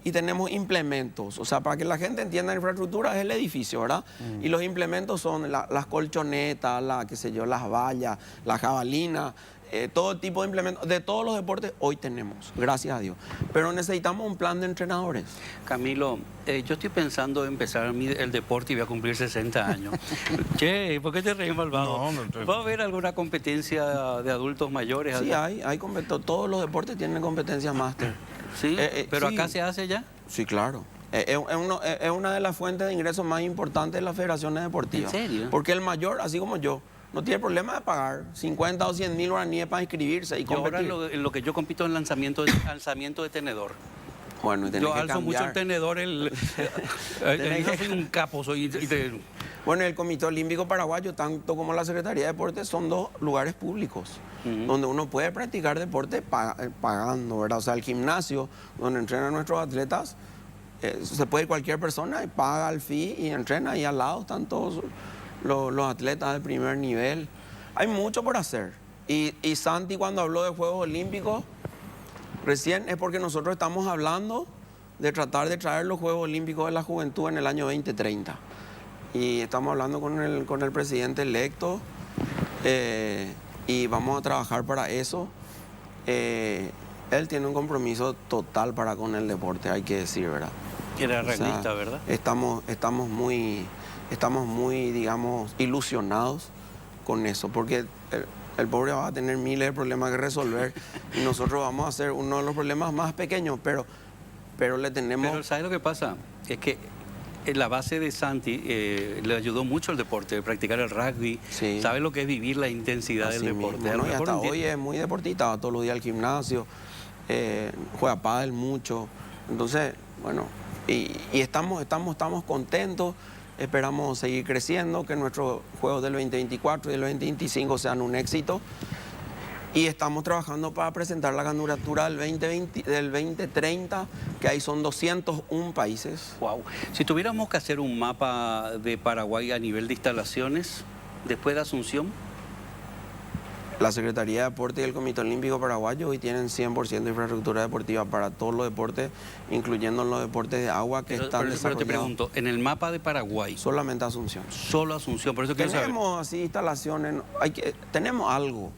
y tenemos implementos. O sea, para que la gente entienda, la infraestructura es el edificio, ¿verdad? Y los implementos son las colchonetas, las vallas, la jabalina, todo tipo de implementos. De todos los deportes hoy tenemos, gracias a Dios. Pero necesitamos un plan de entrenadores. Camilo, yo estoy pensando en empezar el deporte y voy a cumplir 60 años. Che, ¿por qué te reís, malvado? ¿Va a haber alguna competencia de adultos mayores? Sí, hay todos los deportes tienen competencias máster. Sí, pero sí. ¿Acá se hace ya? Sí, claro. Es una de las fuentes de ingresos más importantes de las federaciones deportivas. ¿En serio? Porque el mayor, así como yo, no tiene problema de pagar 50 o 100 mil guaraníes para inscribirse y competir. Ahora en lo que yo compito en lanzamiento de tenedor. Bueno, y tenés yo que alzo cambiar. mucho el tenedor, yo soy un capo, Bueno, el Comité Olímpico Paraguayo, tanto como la Secretaría de Deportes, son dos lugares públicos donde uno puede practicar deporte pagando, ¿verdad? O sea, el gimnasio donde entrenan nuestros atletas, se puede ir cualquier persona y paga el fee y entrena, y al lado están todos los atletas de primer nivel. Hay mucho por hacer. Y Santi, cuando habló de Juegos Olímpicos, recién es porque nosotros estamos hablando de tratar de traer los Juegos Olímpicos de la Juventud en el año 2030. Y estamos hablando con el presidente electo y vamos a trabajar para eso. Él tiene un compromiso total con el deporte, hay que decir, ¿verdad? Era rugbyista, ¿verdad? Estamos muy, digamos, ilusionados con eso, porque el pobre va a tener miles de problemas que resolver y nosotros vamos a ser uno de los problemas más pequeños, pero le tenemos... Pero ¿sabes lo que pasa? Es que la base de Santi le ayudó mucho al deporte, practicar el rugby, Sí. Sabe lo que es vivir la intensidad del deporte. Mismo, ¿no? Y hasta hoy es muy deportista, va todos los días al gimnasio, juega pádel mucho, entonces, bueno, y estamos contentos, esperamos seguir creciendo, que nuestros Juegos del 2024 y del 2025 sean un éxito. Y estamos trabajando para presentar la candidatura del 2030, que ahí son 201 países. Wow. Si tuviéramos que hacer un mapa de Paraguay a nivel de instalaciones, después de Asunción. La Secretaría de Deporte y el Comité Olímpico Paraguayo hoy tienen 100% de infraestructura deportiva para todos los deportes, incluyendo los deportes de agua que están desarrollados. Pero te pregunto, en el mapa de Paraguay. Solamente Asunción. Solo Asunción, por eso quiero saber. Tenemos así instalaciones, tenemos algo.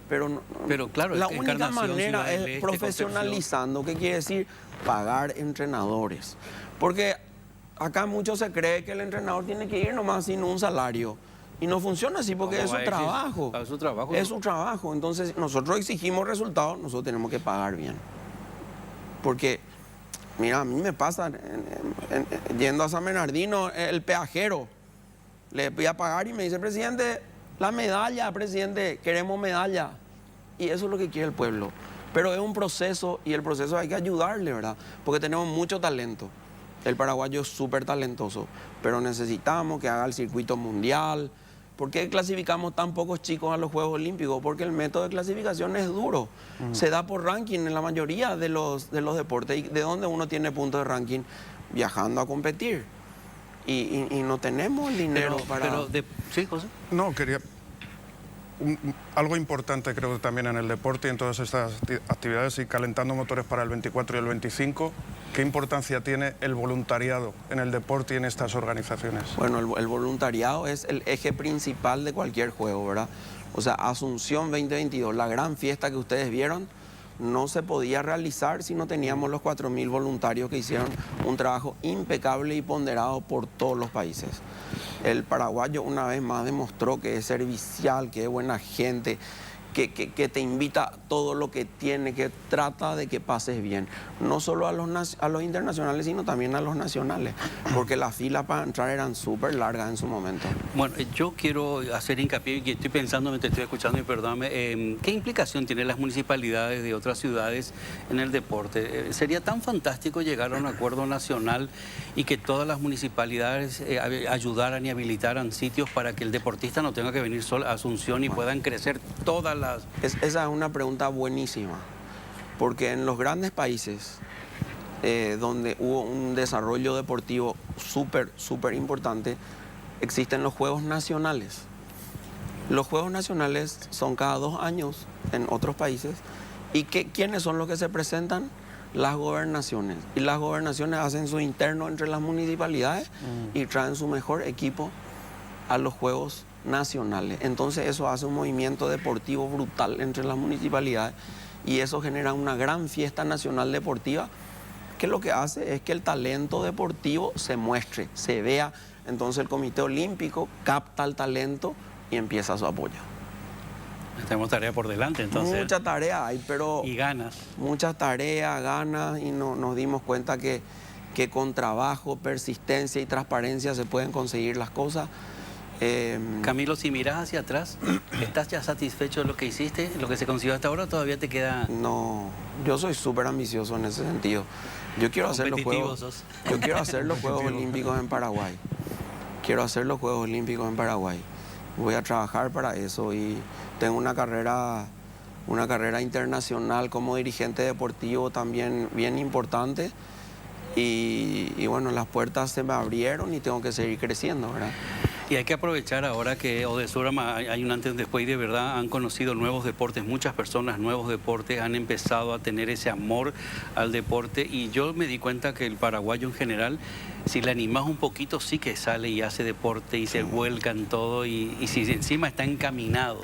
Pero claro, la única Encarnación, manera Ciudad del es Este, profesionalizando, ¿qué quiere decir? Pagar entrenadores. Porque acá mucho se cree que el entrenador tiene que ir nomás sin un salario. Y no funciona así porque es su trabajo. Es su trabajo. Es su trabajo. Entonces, nosotros exigimos resultados, nosotros tenemos que pagar bien. Porque, mira, a mí me pasa, yendo a San Bernardino, el peajero, le voy a pagar y me dice, presidente, la medalla, presidente, queremos medalla. Y eso es lo que quiere el pueblo. Pero es un proceso y el proceso hay que ayudarle, ¿verdad? Porque tenemos mucho talento. El paraguayo es súper talentoso, pero necesitamos que haga el circuito mundial. ¿Por qué clasificamos tan pocos chicos a los Juegos Olímpicos? Porque el método de clasificación es duro. Se da por ranking en la mayoría de los deportes. ¿Y de dónde uno tiene puntos de ranking? Viajando a competir. Y no tenemos el dinero para... ¿Sí, José? No, quería... algo importante creo también en el deporte y en todas estas actividades, y calentando motores para el 24 y el 25, ¿qué importancia tiene el voluntariado en el deporte y en estas organizaciones? Bueno, el voluntariado es el eje principal de cualquier juego, ¿verdad? O sea, Asunción 2022, la gran fiesta que ustedes vieron, no se podía realizar si no teníamos los 4.000 voluntarios que hicieron un trabajo impecable y ponderado por todos los países. El paraguayo una vez más demostró que es servicial, que es buena gente, que te invita a todo lo que tiene, que trata de que pases bien. No solo a los internacionales, sino también a los nacionales, porque las filas para entrar eran súper largas en su momento. Bueno, yo quiero hacer hincapié, y estoy pensando mientras estoy escuchando, y perdóname, ¿qué implicación tienen las municipalidades de otras ciudades en el deporte? Sería tan fantástico llegar a un acuerdo nacional y que todas las municipalidades ayudaran y habilitaran sitios para que el deportista no tenga que venir solo a Asunción y puedan crecer todas las... Esa es una pregunta buenísima, porque en los grandes países donde hubo un desarrollo deportivo súper importante, existen los Juegos Nacionales. Los Juegos Nacionales son cada 2 años en otros países. ¿Y quiénes son los que se presentan? Las gobernaciones. Y las gobernaciones hacen su interno entre las municipalidades y traen su mejor equipo a los Juegos Nacionales. Entonces eso hace un movimiento deportivo brutal entre las municipalidades y eso genera una gran fiesta nacional deportiva que lo que hace es que el talento deportivo se muestre, se vea. Entonces el Comité Olímpico capta el talento y empieza su apoyo. Tenemos tarea por delante, entonces. Mucha tarea hay, pero... Y ganas. Mucha tarea, ganas, y nos dimos cuenta que con trabajo, persistencia y transparencia se pueden conseguir las cosas. Camilo, si miras hacia atrás, ¿estás ya satisfecho de lo que hiciste, lo que se consiguió hasta ahora? ¿Todavía te queda...? No, yo soy súper ambicioso en ese sentido. Yo quiero hacer los Juegos Olímpicos en Paraguay. Quiero hacer los Juegos Olímpicos en Paraguay. Voy a trabajar para eso y tengo una carrera internacional como dirigente deportivo también bien importante. Y bueno, las puertas se me abrieron y tengo que seguir creciendo, ¿verdad? Y hay que aprovechar ahora que Odesurama hay un antes y después, y de verdad han conocido nuevos deportes, muchas personas nuevos deportes, han empezado a tener ese amor al deporte, y yo me di cuenta que el paraguayo en general, si le animas un poquito, sí que sale y hace deporte y se vuelca en todo, y si encima está encaminado.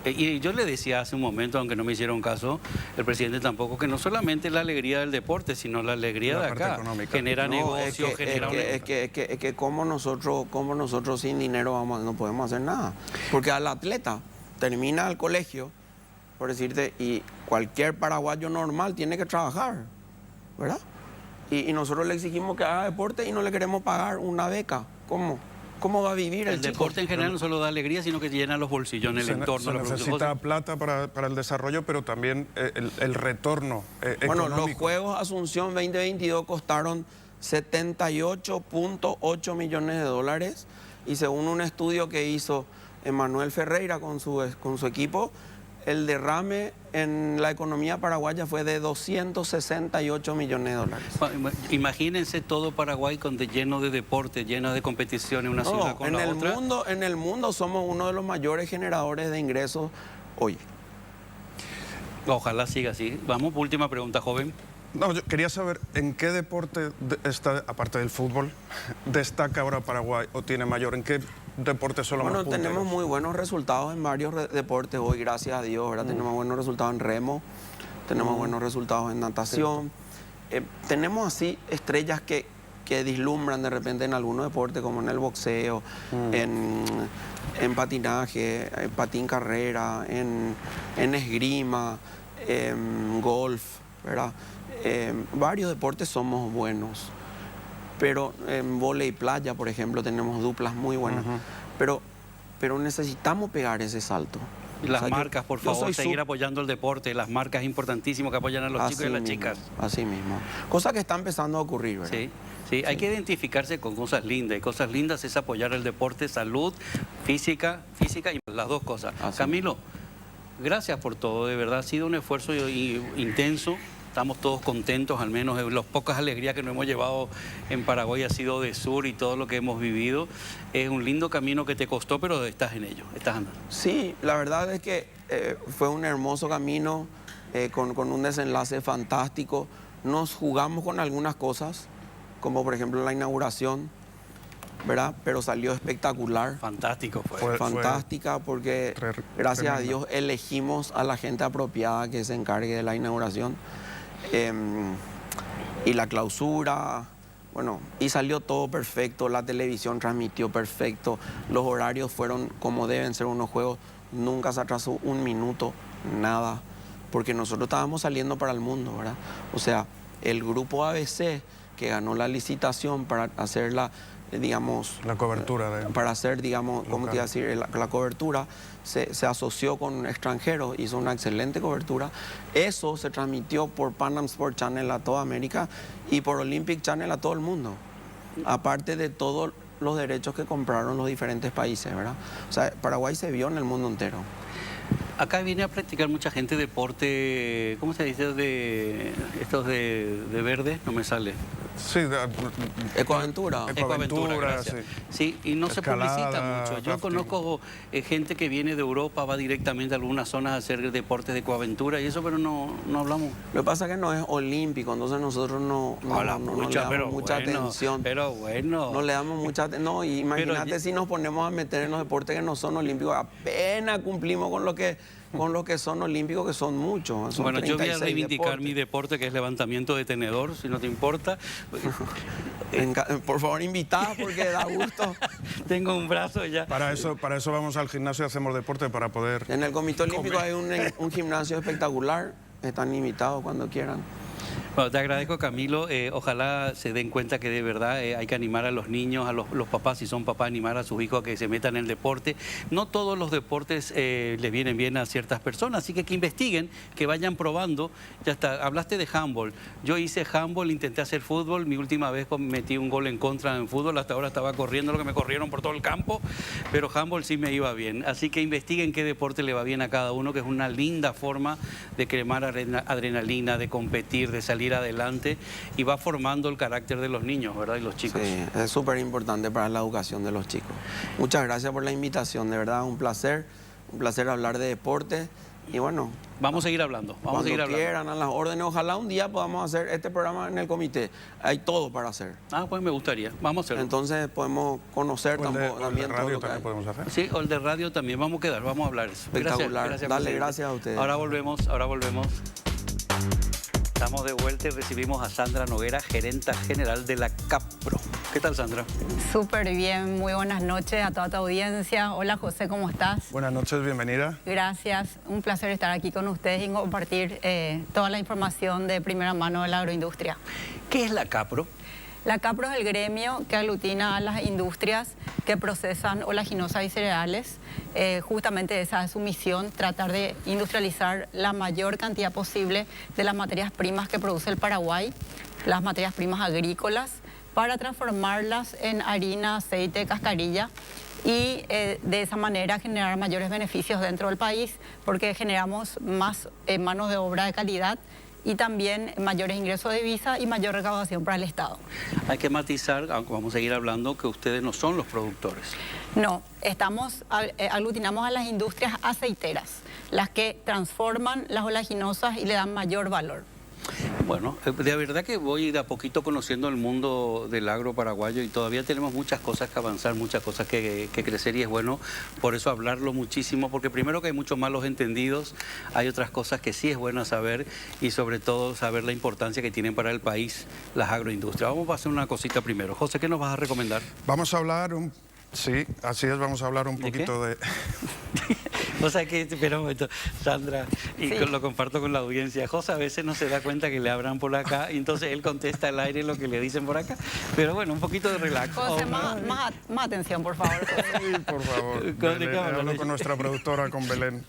Y yo le decía hace un momento, aunque no me hicieron caso, el presidente tampoco, que no solamente la alegría del deporte, sino la alegría de acá. Genera negocios, genera... Es que como nosotros sin dinero no podemos hacer nada. Porque al atleta termina el colegio, por decirte, y cualquier paraguayo normal tiene que trabajar, ¿verdad? Y nosotros le exigimos que haga deporte y no le queremos pagar una beca. ¿Cómo va a vivir el chico? Deporte en general no solo da alegría, sino que llena los bolsillos en el entorno. Se necesita plata para el desarrollo, pero también el retorno bueno, económico. Los Juegos Asunción 2022 costaron 78.8 millones de dólares y según un estudio que hizo Emanuel Ferreira con su equipo, el derrame en la economía paraguaya fue de 268 millones de dólares. Imagínense todo Paraguay lleno de deporte, lleno de competiciones, una ciudad con la otra. En el mundo somos uno de los mayores generadores de ingresos hoy. Ojalá siga así. Vamos, última pregunta, joven. No, yo quería saber en qué deporte está, aparte del fútbol, destaca ahora Paraguay o tiene mayor, en qué deportes son los más punteros. Tenemos muy buenos resultados en varios deportes hoy, gracias a Dios, ¿verdad? Tenemos buenos resultados en remo, tenemos buenos resultados en natación. Tenemos así estrellas que vislumbran de repente en algunos deportes, como en el boxeo, en patinaje, patín carrera, en esgrima, en golf, ¿verdad? Varios deportes somos buenos, pero en vóley playa, por ejemplo, tenemos duplas muy buenas, pero necesitamos pegar ese salto. Y las marcas, por favor, seguir apoyando el deporte, las marcas importantísimas que apoyan a los chicos y a las chicas. Así mismo, cosa que está empezando a ocurrir, ¿verdad? Sí, hay que identificarse con cosas lindas, y cosas lindas es apoyar el deporte, salud, física y las dos cosas. Camilo, gracias por todo, de verdad ha sido un esfuerzo intenso. estamos todos contentos, al menos las pocas alegrías que nos hemos llevado en Paraguay ha sido de sur y todo lo que hemos vivido. Es un lindo camino que te costó, pero estás en ello, estás andando. Sí, la verdad es que fue un hermoso camino, con un desenlace fantástico. Nos jugamos con algunas cosas, como por ejemplo la inauguración, ¿verdad? Pero salió espectacular. Fantástico fue. Fantástica, porque gracias a Dios elegimos a la gente apropiada que se encargue de la inauguración. Y la clausura, bueno, y salió todo perfecto, la televisión transmitió perfecto, los horarios fueron como deben ser unos juegos, nunca se atrasó un minuto, nada, porque nosotros estábamos saliendo para el mundo, ¿verdad? O sea, el grupo ABC que ganó la licitación para hacer la cobertura para hacer, digamos, ¿cómo te iba a decir? La cobertura se asoció con extranjeros, hizo una excelente cobertura. Eso se transmitió por Pan Am Sport Channel a toda América y por Olympic Channel a todo el mundo, aparte de todos los derechos que compraron los diferentes países, ¿verdad? O sea, Paraguay se vio en el mundo entero. Acá viene a practicar mucha gente deporte, ¿cómo se dice? Estos de verde, no me sale. Sí, Ecoaventura. Ecoaventura, sí. Sí, y no Escalada, se publicita mucho. Yo rafting. conozco gente que viene de Europa, va directamente a algunas zonas a hacer deportes de ecoaventura y eso, pero no hablamos. Lo que pasa es que no es olímpico, entonces nosotros no le damos mucha atención. Pero bueno. No le damos mucha atención. No, y imagínate si nos ponemos a meter en los deportes que no son olímpicos, apenas cumplimos con lo que son olímpicos, que son muchos. Son bueno, yo voy a 36 reivindicar deportes. mi deporte, que es levantamiento de tenedor, si no te importa. Por favor, invitada, porque da gusto. Tengo un brazo ya. Para eso vamos al gimnasio y hacemos deporte para poder... En el Comité Olímpico hay un gimnasio espectacular. Están invitados cuando quieran. Bueno, te agradezco, Camilo. Ojalá se den cuenta que de verdad hay que animar a los niños, a los papás, si son papás, animar a sus hijos a que se metan en el deporte. No todos los deportes les vienen bien a ciertas personas, así que investiguen, que vayan probando. Ya está, hablaste de handball. Yo hice handball, intenté hacer fútbol. Mi última vez metí un gol en contra en fútbol. Hasta ahora estaba corriendo lo que me corrieron por todo el campo, pero handball sí me iba bien. Así que investiguen qué deporte le va bien a cada uno, que es una linda forma de quemar adrenalina, de competir, de salir adelante, y va formando el carácter de los niños, ¿verdad? Y los chicos. Sí, es súper importante para la educación de los chicos. Muchas gracias por la invitación, de verdad, un placer hablar de deporte. Y bueno, vamos a seguir hablando. Vamos a seguir hablando. Quieran, a las órdenes. Ojalá un día podamos hacer este programa en el comité. Hay todo para hacer. Ah, pues me gustaría. Vamos a hacerlo. Entonces podemos conocer también todo lo que hay. podemos hacer. Sí, o el de radio también. Vamos a quedar, vamos a hablar eso. Espectacular. Gracias, Dale, presidente. gracias a ustedes. Ahora volvemos. Estamos de vuelta y recibimos a Sandra Noguera, gerenta general de la CAPRO. ¿Qué tal, Sandra? Súper bien, muy buenas noches a toda tu audiencia. Hola, José, ¿cómo estás? Buenas noches, bienvenida. Gracias, un placer estar aquí con ustedes y compartir toda la información de primera mano de la agroindustria. ¿Qué es la CAPRO? La CAPRO es el gremio que aglutina a las industrias que procesan oleaginosas y cereales. Justamente esa es su misión, tratar de industrializar la mayor cantidad posible de las materias primas que produce el Paraguay, las materias primas agrícolas, para transformarlas en harina, aceite, cascarilla y de esa manera generar mayores beneficios dentro del país, porque generamos más manos de obra de calidad y también mayores ingresos de divisa y mayor recaudación para el Estado. Hay que matizar, aunque vamos a seguir hablando, que ustedes no son los productores. No, aglutinamos a las industrias aceiteras, las que transforman las oleaginosas y le dan mayor valor. Bueno, de verdad que voy de a poquito conociendo el mundo del agro paraguayo y todavía tenemos muchas cosas que avanzar, muchas cosas que crecer, y es bueno por eso hablarlo muchísimo, porque primero que hay muchos malos entendidos, hay otras cosas que sí es bueno saber, y sobre todo saber la importancia que tienen para el país las agroindustrias. Vamos a hacer una cosita primero. José, ¿qué nos vas a recomendar? Vamos a hablar Sí, así es, vamos a hablar un poquito de... O sea que, espera un momento, Sandra, y Sí. lo comparto con la audiencia. José a veces no se da cuenta que le abran por acá, y entonces él contesta al aire lo que le dicen por acá. Pero bueno, un poquito de relax. José, más atención, por favor. José. Sí, por favor. Con Belén, cámara, hablo Belén. con nuestra productora, con Belén.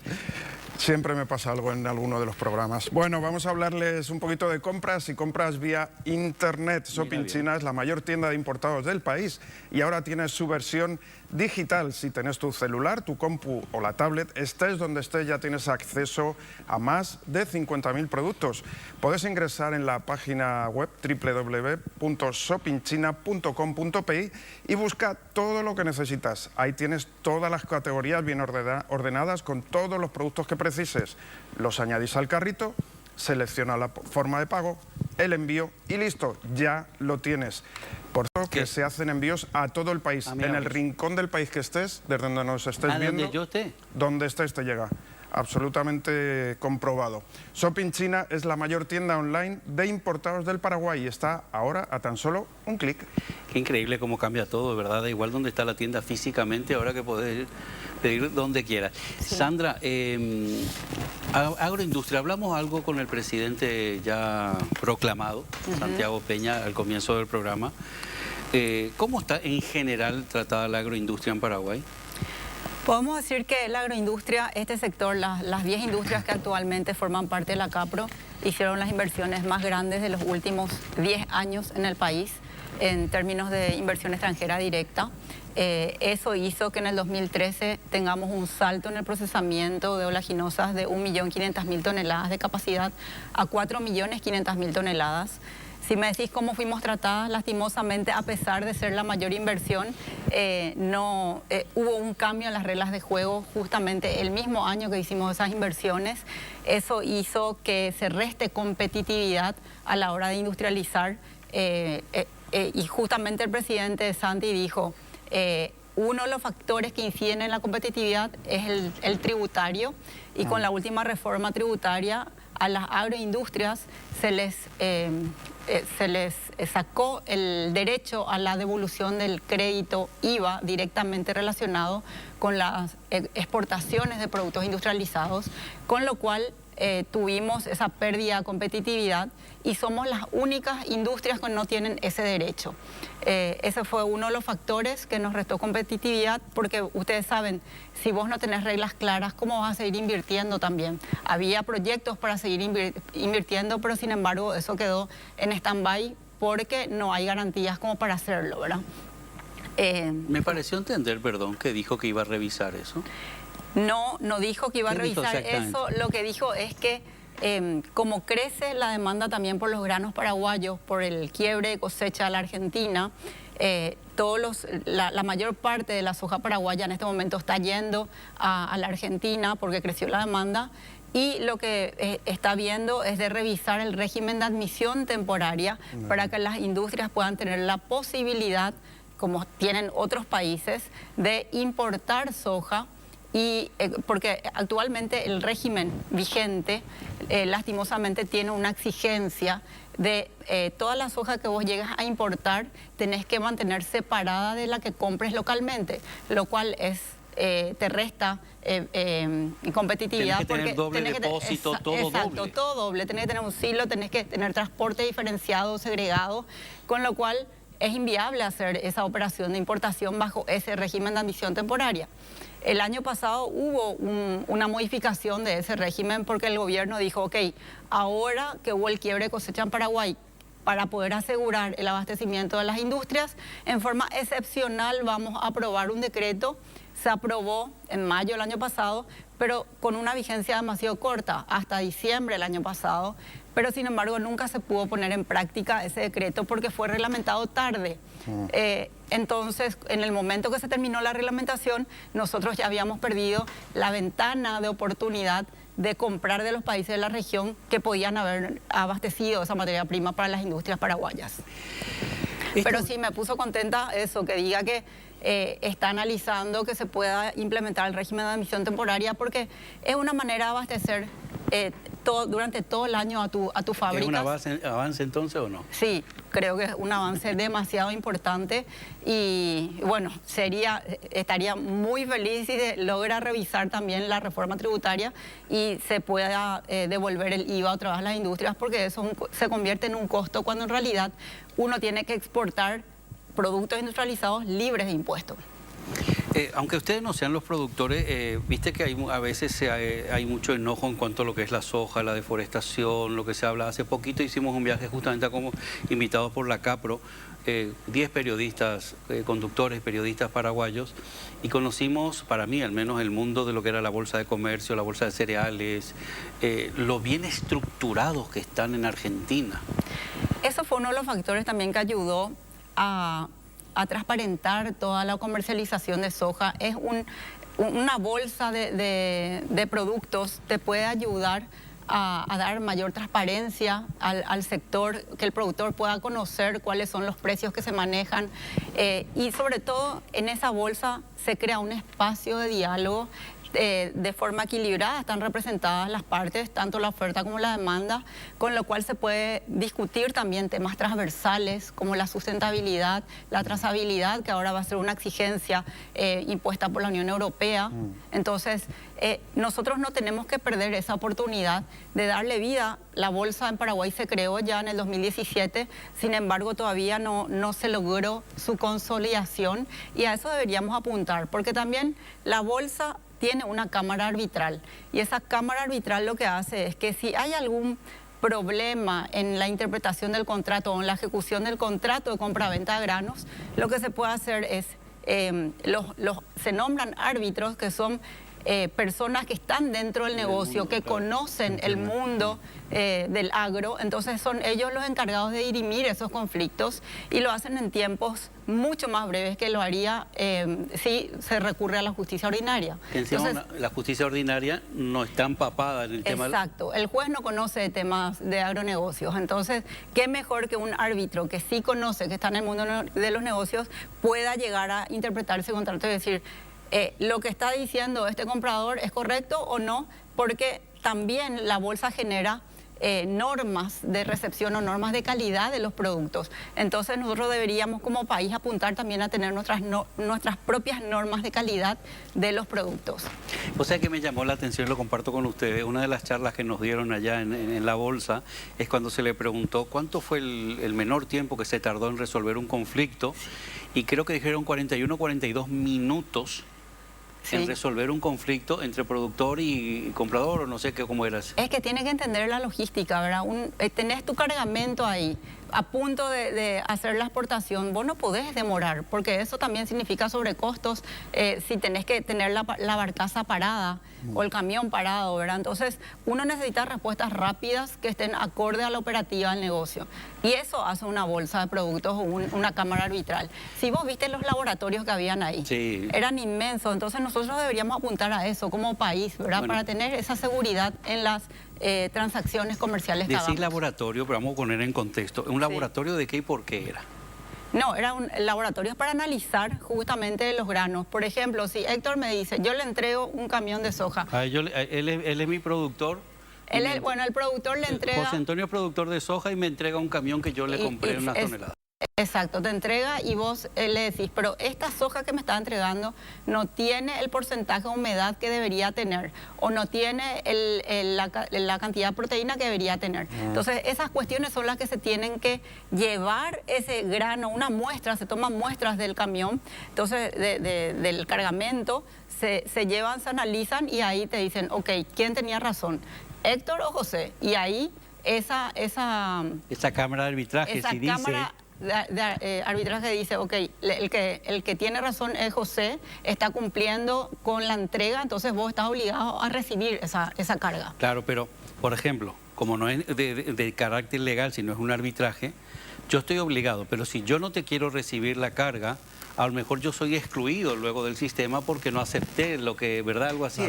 Siempre me pasa algo en alguno de los programas. Bueno, vamos a hablarles un poquito de compras y compras vía Internet. Shopping China es la mayor tienda de importados del país y ahora tiene su versión digital. Si tenés tu celular, tu compu o la tablet, estés donde estés, ya tienes acceso a más de 50.000 productos. Puedes ingresar en la página web www.shoppingchina.com.pi y busca todo lo que necesitas. Ahí tienes todas las categorías bien ordenadas con todos los productos que precises. Los añadís al carrito, selecciona la forma de pago, el envío y listo, ya lo tienes. Por eso que se hacen envíos a todo el país, en el rincón del país que estés, desde donde nos estés viendo, donde yo esté. Donde estés te llega. Absolutamente comprobado. Shopping China es la mayor tienda online de importados del Paraguay y está ahora a tan solo un clic. Qué increíble cómo cambia todo, ¿verdad? Da igual donde está la tienda físicamente, ahora que podés pedir donde quieras. Sí. Sandra, agroindustria, hablamos algo con el presidente ya proclamado, Santiago Peña, al comienzo del programa. ¿Cómo está en general tratada la agroindustria en Paraguay? Podemos decir que la agroindustria, este sector, las 10 industrias que actualmente forman parte de la CAPRO, hicieron las inversiones más grandes de los últimos 10 años en el país en términos de inversión extranjera directa. Eso hizo que en el 2013 tengamos un salto en el procesamiento de oleaginosas de 1.500.000 toneladas de capacidad a 4.500.000 toneladas. Si me decís cómo fuimos tratadas, lastimosamente, a pesar de ser la mayor inversión, hubo un cambio en las reglas de juego justamente el mismo año que hicimos esas inversiones. Eso hizo que se reste competitividad a la hora de industrializar. Y justamente el presidente Santi dijo, uno de los factores que inciden en la competitividad es el tributario, y con la última reforma tributaria a las agroindustrias se les sacó el derecho a la devolución del crédito IVA directamente relacionado con las exportaciones de productos industrializados, con lo cual tuvimos esa pérdida de competitividad y somos las únicas industrias que no tienen ese derecho. Ese fue uno de los factores que nos restó competitividad, porque ustedes saben, si vos no tenés reglas claras, ¿cómo vas a seguir invirtiendo también? Había proyectos para seguir invirtiendo, pero sin embargo eso quedó en stand-by porque no hay garantías como para hacerlo, ¿verdad? Me pareció entender, perdón, que dijo que iba a revisar eso. No dijo que iba a revisar eso. Lo que dijo es que como crece la demanda también por los granos paraguayos, por el quiebre de cosecha a la Argentina, la mayor parte de la soja paraguaya en este momento está yendo a la Argentina porque creció la demanda, y lo que está viendo es de revisar el régimen de admisión temporaria para que las industrias puedan tener la posibilidad, como tienen otros países, de importar soja. Y porque actualmente el régimen vigente lastimosamente tiene una exigencia de toda la soja que vos llegas a importar tenés que mantener separada de la que compres localmente, lo cual te resta competitividad. Tenés que tener doble depósito, todo doble. Exacto, todo doble. Tenés que tener un silo, tenés que tener transporte diferenciado, segregado, con lo cual es inviable hacer esa operación de importación bajo ese régimen de admisión temporaria. El año pasado hubo una modificación de ese régimen porque el gobierno dijo, ok, ahora que hubo el quiebre de cosecha en Paraguay, para poder asegurar el abastecimiento de las industrias, en forma excepcional vamos a aprobar un decreto. Se aprobó en mayo del año pasado, pero con una vigencia demasiado corta, hasta diciembre del año pasado. Pero sin embargo nunca se pudo poner en práctica ese decreto porque fue reglamentado tarde. Entonces, en el momento que se terminó la reglamentación, nosotros ya habíamos perdido la ventana de oportunidad de comprar de los países de la región que podían haber abastecido esa materia prima para las industrias paraguayas. Pero sí me puso contenta eso, que diga que está analizando que se pueda implementar el régimen de admisión temporaria, porque es una manera de abastecer durante todo el año a tu fábrica. ¿Es un avance entonces o no? Sí, creo que es un avance demasiado importante y bueno, estaría muy feliz si se logra revisar también la reforma tributaria y se pueda devolver el IVA otra vez a las industrias, porque eso se convierte en un costo cuando en realidad uno tiene que exportar productos industrializados libres de impuestos. Aunque ustedes no sean los productores, viste que a veces hay mucho enojo en cuanto a lo que es la soja, la deforestación, lo que se habla. Hace poquito hicimos un viaje justamente como invitados por la CAPRO, 10 periodistas, conductores, periodistas paraguayos, y conocimos, para mí al menos, el mundo de lo que era la bolsa de comercio, la bolsa de cereales, lo bien estructurados que están en Argentina. Eso fue uno de los factores también que ayudó a transparentar toda la comercialización de soja. Es una bolsa de productos, te puede ayudar a dar mayor transparencia al sector, que el productor pueda conocer cuáles son los precios que se manejan, y sobre todo en esa bolsa se crea un espacio de diálogo. De forma equilibrada están representadas las partes, tanto la oferta como la demanda, con lo cual se puede discutir también temas transversales como la sustentabilidad, la trazabilidad, que ahora va a ser una exigencia impuesta por la Unión Europea. Entonces, nosotros no tenemos que perder esa oportunidad de darle vida. La bolsa en Paraguay se creó ya en el 2017, sin embargo todavía no se logró su consolidación, y a eso deberíamos apuntar, porque también la bolsa tiene una cámara arbitral, y esa cámara arbitral lo que hace es que si hay algún problema en la interpretación del contrato o en la ejecución del contrato de compra-venta de granos, lo que se puede hacer es, se nombran árbitros, que son personas que están dentro del negocio, que conocen el mundo del agro. Entonces son ellos los encargados de dirimir esos conflictos, y lo hacen en tiempos mucho más breves que lo haría si se recurre a la justicia ordinaria. Entonces, la justicia ordinaria no está empapada en el tema. Exacto, el juez no conoce de temas de agronegocios, entonces qué mejor que un árbitro que sí conoce, que está en el mundo de los negocios, pueda llegar a interpretar ese contrato y decir, lo que está diciendo este comprador es correcto o no, porque también la bolsa genera normas de recepción o normas de calidad de los productos. Entonces nosotros deberíamos como país apuntar también a tener nuestras propias normas de calidad de los productos. O sea que me llamó la atención, lo comparto con ustedes, una de las charlas que nos dieron allá en la bolsa es cuando se le preguntó cuánto fue el menor tiempo que se tardó en resolver un conflicto, y creo que dijeron 41 o 42 minutos. Sí. En resolver un conflicto entre productor y comprador, o no sé cómo era. Es que tiene que entender la logística, ¿verdad? Tenés tu cargamento ahí, a punto de hacer la exportación, vos no podés demorar, porque eso también significa sobrecostos si tenés que tener la barcaza parada o el camión parado, ¿verdad? Entonces, uno necesita respuestas rápidas que estén acorde a la operativa del negocio. Y eso hace una bolsa de productos o una cámara arbitral. Si vos viste los laboratorios que habían ahí, sí, eran inmensos. Entonces, nosotros deberíamos apuntar a eso como país, ¿verdad? Bueno, para tener esa seguridad en las transacciones comerciales que hagamos. Decís laboratorio, pero vamos a poner en contexto. ¿Un laboratorio de qué y por qué era? No, era un laboratorio para analizar justamente los granos. Por ejemplo, si Héctor me dice, yo le entrego un camión de soja. Él es mi productor. Bueno, el productor le entrega... José Antonio es productor de soja y me entrega un camión que yo le compré una tonelada. Exacto, te entrega y vos le decís, pero esta soja que me está entregando no tiene el porcentaje de humedad que debería tener, o no tiene la cantidad de proteína que debería tener. Entonces, esas cuestiones son las que se tienen que llevar ese grano, una muestra, se toman muestras del camión, entonces del cargamento, se llevan, se analizan, y ahí te dicen, ok, ¿quién tenía razón? ¿Héctor o José? Y ahí esa cámara de arbitraje, esa cámara de arbitraje dice, ok, el que tiene razón es José, está cumpliendo con la entrega, entonces vos estás obligado a recibir esa carga. Claro, pero, por ejemplo, como no es de carácter legal, sino es un arbitraje, yo estoy obligado, pero si yo no te quiero recibir la carga, a lo mejor yo soy excluido luego del sistema porque no acepté lo que, ¿verdad? Algo así.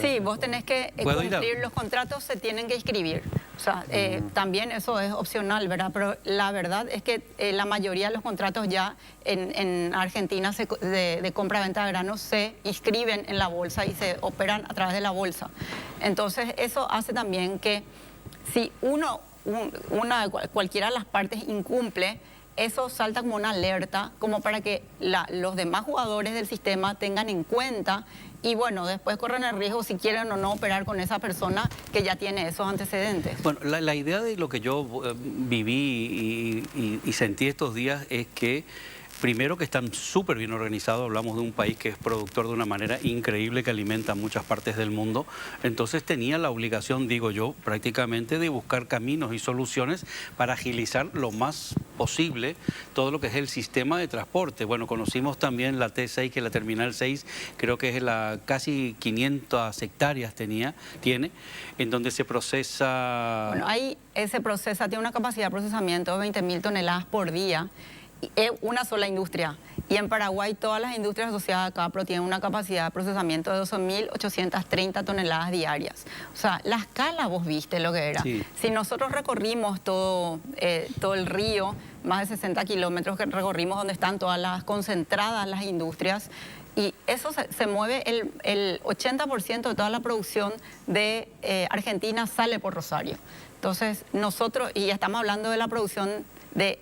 Sí, vos tenés que cumplir, los contratos se tienen que inscribir. O sea, también eso es opcional, ¿verdad? Pero la verdad es que la mayoría de los contratos ya en Argentina de compra-venta de granos se inscriben en la bolsa y se operan a través de la bolsa. Entonces, eso hace también que si cualquiera de las partes incumple, eso salta como una alerta, como para que los demás jugadores del sistema tengan en cuenta, y bueno, después corren el riesgo si quieren o no operar con esa persona que ya tiene esos antecedentes. Bueno, la idea de lo que yo viví y sentí estos días es que primero que están súper bien organizados, hablamos de un país que es productor de una manera increíble, que alimenta muchas partes del mundo, entonces tenía la obligación, digo yo, prácticamente de buscar caminos y soluciones para agilizar lo más posible todo lo que es el sistema de transporte. Bueno, conocimos también la T6, que la Terminal 6, creo que es la casi 500 hectáreas tiene, en donde se procesa... Bueno, ahí se procesa, tiene una capacidad de procesamiento de 20.000 toneladas por día. Es una sola industria. Y en Paraguay todas las industrias asociadas a Capro tienen una capacidad de procesamiento de 12.830 toneladas diarias. O sea, la escala vos viste lo que era. Sí. Si nosotros recorrimos todo el río, más de 60 kilómetros que recorrimos donde están todas las concentradas las industrias, y eso se mueve, el 80% de toda la producción de Argentina sale por Rosario. Entonces nosotros, y ya estamos hablando de la producción de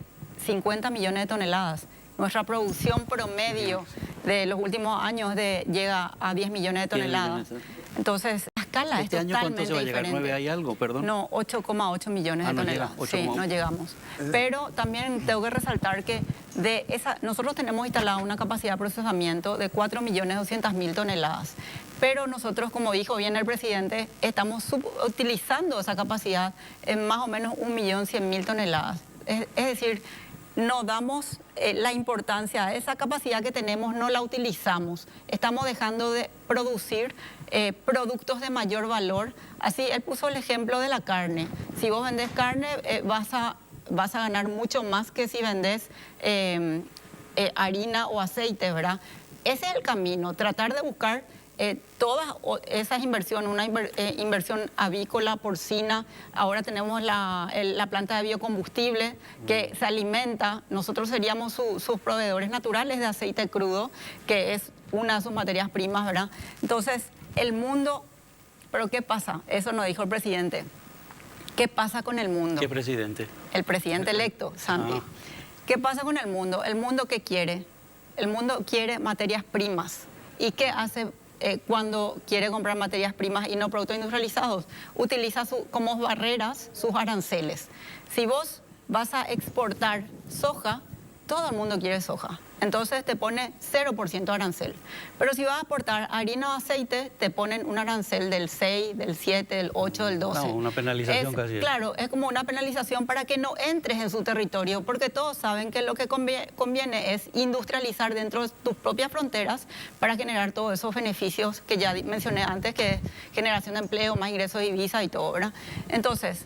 50 millones de toneladas. Nuestra producción promedio de los últimos años llega a 10 millones de toneladas. Entonces, la escala ¿Este es año totalmente cuánto se va a llegar? diferente. ¿9 hay algo, perdón? No, 8,8 millones de no toneladas. llega, Sí, no llegamos. Pero también tengo que resaltar que nosotros tenemos instalada una capacidad de procesamiento de 4.200.000 toneladas. Pero nosotros, como dijo bien el presidente, estamos subutilizando esa capacidad en más o menos 1.100.000 toneladas. Es decir, no damos la importancia a esa capacidad que tenemos, no la utilizamos. Estamos dejando de producir productos de mayor valor. Así, él puso el ejemplo de la carne. Si vos vendés carne, vas a ganar mucho más que si vendés harina o aceite, ¿verdad? Ese es el camino, tratar de buscar todas esas inversiones, una inversión avícola, porcina. Ahora tenemos la planta de biocombustible que se alimenta. Nosotros seríamos sus proveedores naturales de aceite crudo, que es una de sus materias primas, ¿verdad? Entonces, el mundo, ¿pero qué pasa? Eso nos dijo el presidente. ¿Qué pasa con el mundo? ¿Qué presidente? El presidente electo, Santi. Ah. ¿Qué pasa con el mundo? ¿El mundo qué quiere? El mundo quiere materias primas. ¿Y qué hace cuando quiere comprar materias primas y no productos industrializados? Utiliza como barreras sus aranceles. Si vos vas a exportar soja, todo el mundo quiere soja. Entonces te pone 0% arancel. Pero si vas a exportar harina o aceite, te ponen un arancel del 6, del 7, del 8, del 12. No, una penalización casi. Claro, es como una penalización para que no entres en su territorio, porque todos saben que lo que conviene es industrializar dentro de tus propias fronteras para generar todos esos beneficios que ya mencioné antes, que es generación de empleo, más ingresos de divisa y todo, ¿verdad? Entonces,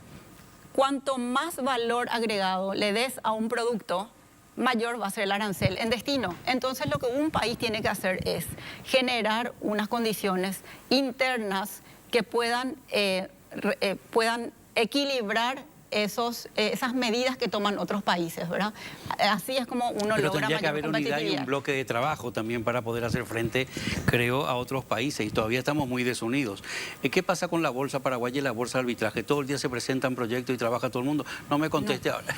cuanto más valor agregado le des a un producto, mayor va a ser el arancel en destino. Entonces lo que un país tiene que hacer es generar unas condiciones internas que puedan equilibrar esas medidas que toman otros países, ¿verdad? Así es como uno Pero logra tendría que mayor haber unidad y competitividad. un bloque de trabajo también para poder hacer frente, creo, a otros países, y todavía estamos muy desunidos. ¿Qué pasa con la Bolsa Paraguaya y la Bolsa de Arbitraje? Todo el día se presentan proyectos y trabaja todo el mundo. No me conteste ahora.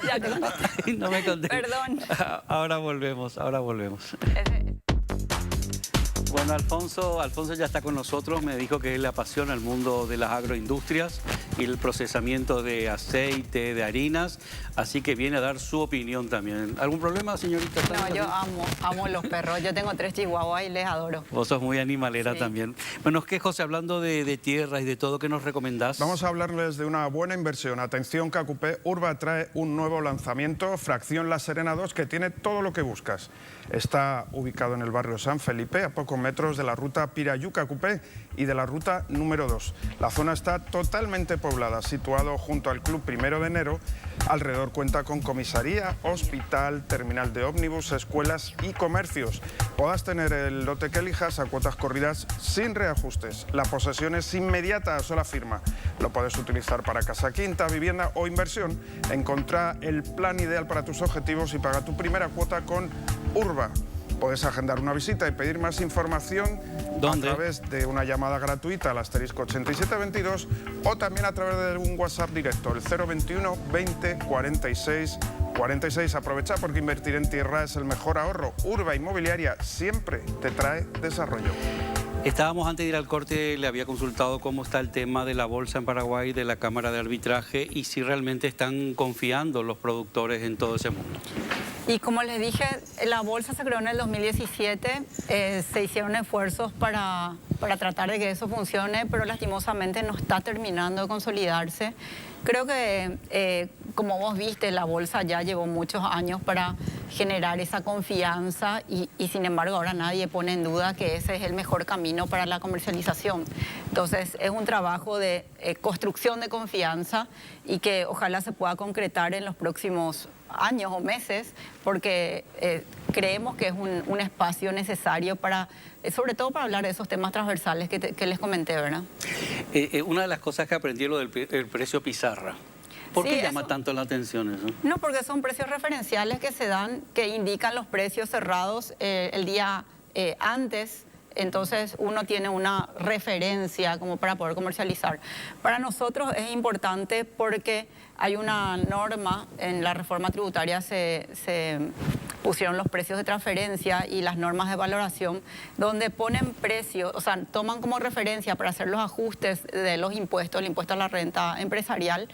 Ya te contesté. No me conteste. Perdón. Ahora volvemos. Bueno, Alfonso ya está con nosotros, me dijo que le apasiona el mundo de las agroindustrias y el procesamiento de aceite, de harinas, así que viene a dar su opinión también. ¿Algún problema, señorita? No, yo amo los perros. Yo tengo 3 chihuahuas y les adoro. Vos sos muy animalera Sí. también. Bueno, es que, José, hablando de tierras y de todo, ¿qué nos recomendás? Vamos a hablarles de una buena inversión. Atención, Cacupé, Urba trae un nuevo lanzamiento, Fracción La Serena 2, que tiene todo lo que buscas. Está ubicado en el barrio San Felipe, a pocos metros de la ruta Pirayú-Cacupé y de la ruta número 2. La zona está totalmente poblada, situado junto al Club 1 de Enero. Alrededor cuenta con comisaría, hospital, terminal de ómnibus, escuelas y comercios. Podrás tener el lote que elijas a cuotas corridas sin reajustes. La posesión es inmediata a sola firma. Lo puedes utilizar para casa quinta, vivienda o inversión. Encontrá el plan ideal para tus objetivos y paga tu primera cuota con Urba. Puedes agendar una visita y pedir más información ¿Dónde? a través de una llamada gratuita al asterisco 8722 o también a través de un WhatsApp directo, el 021 20 46 46. Aprovecha porque invertir en tierra es el mejor ahorro. Urba Inmobiliaria siempre te trae desarrollo. Estábamos antes de ir al corte, le había consultado cómo está el tema de la bolsa en Paraguay, de la Cámara de Arbitraje y si realmente están confiando los productores en todo ese mundo. Y como les dije, la bolsa se creó en el 2017, se hicieron esfuerzos para tratar de que eso funcione, pero lastimosamente no está terminando de consolidarse. Creo que, como vos viste, la bolsa ya llevó muchos años para generar esa confianza y sin embargo ahora nadie pone en duda que ese es el mejor camino para la comercialización. Entonces es un trabajo de construcción de confianza y que ojalá se pueda concretar en los próximos años o meses, porque creemos que es un espacio necesario para, sobre todo para hablar de esos temas transversales que les comenté, ¿verdad? Una de las cosas que aprendí es lo del precio pizarra. ¿Por qué llama tanto la atención eso? No, porque son precios referenciales que se dan, que indican los precios cerrados el día antes. Entonces uno tiene una referencia como para poder comercializar. Para nosotros es importante porque hay una norma, en la reforma tributaria se pusieron los precios de transferencia y las normas de valoración, donde ponen precios, o sea, toman como referencia para hacer los ajustes de los impuestos, el impuesto a la renta empresarial,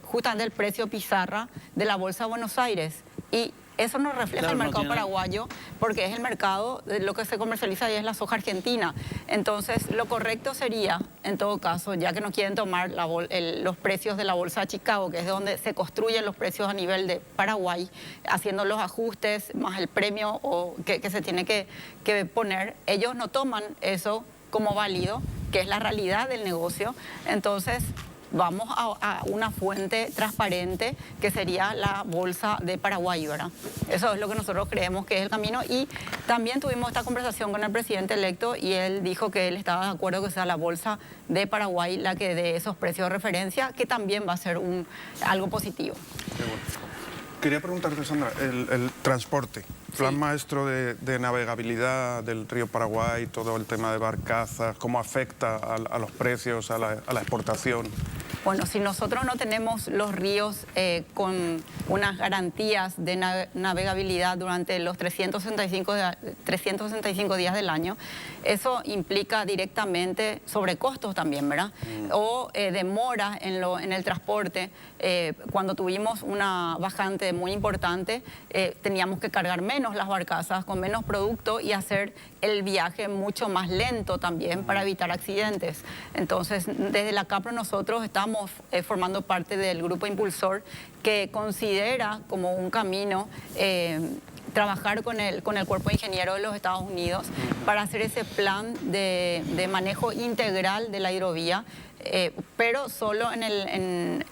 justamente el precio pizarra de la Bolsa de Buenos Aires. Y eso nos refleja el mercado paraguayo, porque es el mercado, lo que se comercializa ahí es la soja argentina. Entonces, lo correcto sería, en todo caso, ya que no quieren tomar los precios de la Bolsa de Chicago, que es donde se construyen los precios a nivel de Paraguay, haciendo los ajustes, más el premio que se tiene que poner, ellos no toman eso como válido, que es la realidad del negocio. Entonces, vamos a una fuente transparente que sería la Bolsa de Paraguay, ¿verdad? Eso es lo que nosotros creemos que es el camino. Y también tuvimos esta conversación con el presidente electo y él dijo que él estaba de acuerdo que sea la Bolsa de Paraguay la que dé esos precios de referencia, que también va a ser algo positivo. Quería preguntarte, Sandra, el transporte, plan maestro de navegabilidad del río Paraguay, todo el tema de barcazas, ¿cómo afecta a los precios, a la exportación? Bueno, si nosotros no tenemos los ríos con unas garantías de navegabilidad durante los 365 días del año, eso implica directamente sobrecostos también, ¿verdad? O demora en el transporte. Cuando tuvimos una bajante muy importante, teníamos que cargar menos las barcazas, con menos producto y hacer el viaje mucho más lento también para evitar accidentes. Entonces, desde la CAPRO nosotros estamos formando parte del grupo impulsor que considera como un camino trabajar con el Cuerpo de Ingenieros de los Estados Unidos para hacer ese plan de manejo integral de la hidrovía, pero solo en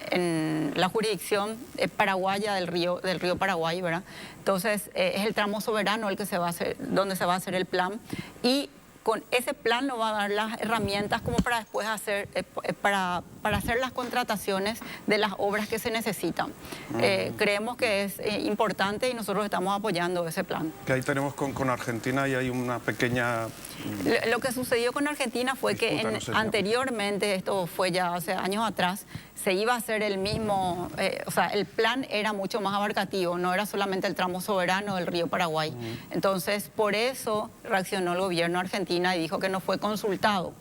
la jurisdicción paraguaya del río Paraguay, ¿verdad? Entonces es el tramo soberano el que se va a hacer, donde se va a hacer el plan, y con ese plan nos va a dar las herramientas como para después hacer, para hacer las contrataciones de las obras que se necesitan. Creemos que es importante y nosotros estamos apoyando ese plan. Que ahí tenemos con Argentina y hay una pequeña... Lo que sucedió con Argentina fue que anteriormente, esto fue ya hace años atrás, se iba a hacer el mismo, o sea, el plan era mucho más abarcativo, no era solamente el tramo soberano del río Paraguay. Entonces, por eso reaccionó el gobierno argentino y dijo que no fue consultado.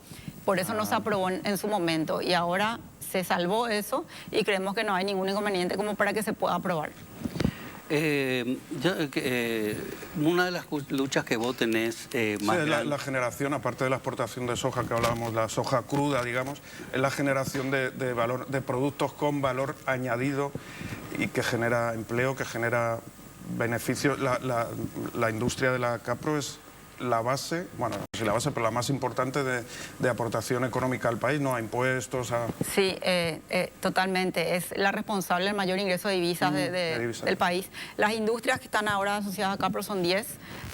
Por eso no se aprobó en su momento y ahora se salvó eso y creemos que no hay ningún inconveniente como para que se pueda aprobar. Una de las luchas que vos tenés más grande... la generación, aparte de la exportación de soja que hablábamos, la soja cruda, digamos, es la generación de productos con valor añadido y que genera empleo, que genera beneficios. La industria de la CAPRO es la base, bueno, no sé si la base, pero la más importante de aportación económica al país, ¿no? A impuestos, a... Sí, totalmente. Es la responsable del mayor ingreso de divisas del país. Las industrias que están ahora asociadas a CAPRO son 10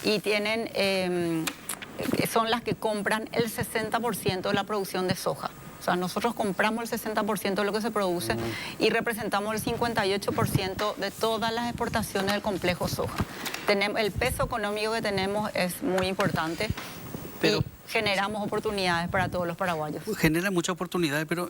y tienen, son las que compran el 60% de la producción de soja. O sea, nosotros compramos el 60% de lo que se produce y representamos el 58% de todas las exportaciones del complejo soja. El peso económico que tenemos es muy importante. Pero generamos oportunidades para todos los paraguayos. Genera muchas oportunidades, pero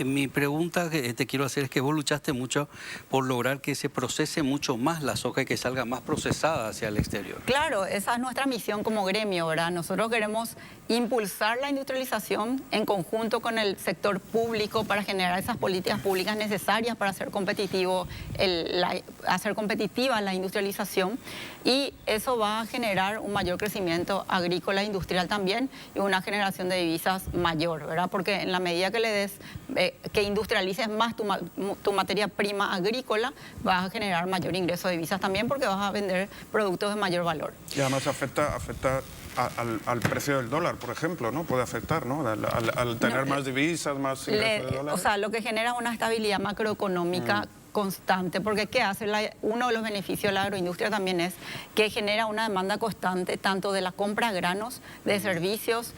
mi pregunta que te quiero hacer es que vos luchaste mucho por lograr que se procese mucho más la soja y que salga más procesada hacia el exterior. Claro, esa es nuestra misión como gremio, ¿verdad? Nosotros queremos impulsar la industrialización en conjunto con el sector público para generar esas políticas públicas necesarias para hacer hacer competitiva la industrialización, y eso va a generar un mayor crecimiento agrícola e industrial también y una generación de divisas mayor, ¿verdad? Porque en la medida que le des, que industrialices más tu materia prima agrícola, vas a generar mayor ingreso de divisas también porque vas a vender productos de mayor valor. Y además afecta al precio del dólar, por ejemplo, ¿no? Puede afectar, ¿no? Al tener más divisas, más ingresos de dólar. O sea, lo que genera una estabilidad macroeconómica constante, porque ¿qué hace? Uno de los beneficios de la agroindustria también es que genera una demanda constante tanto de la compra de granos, de servicios.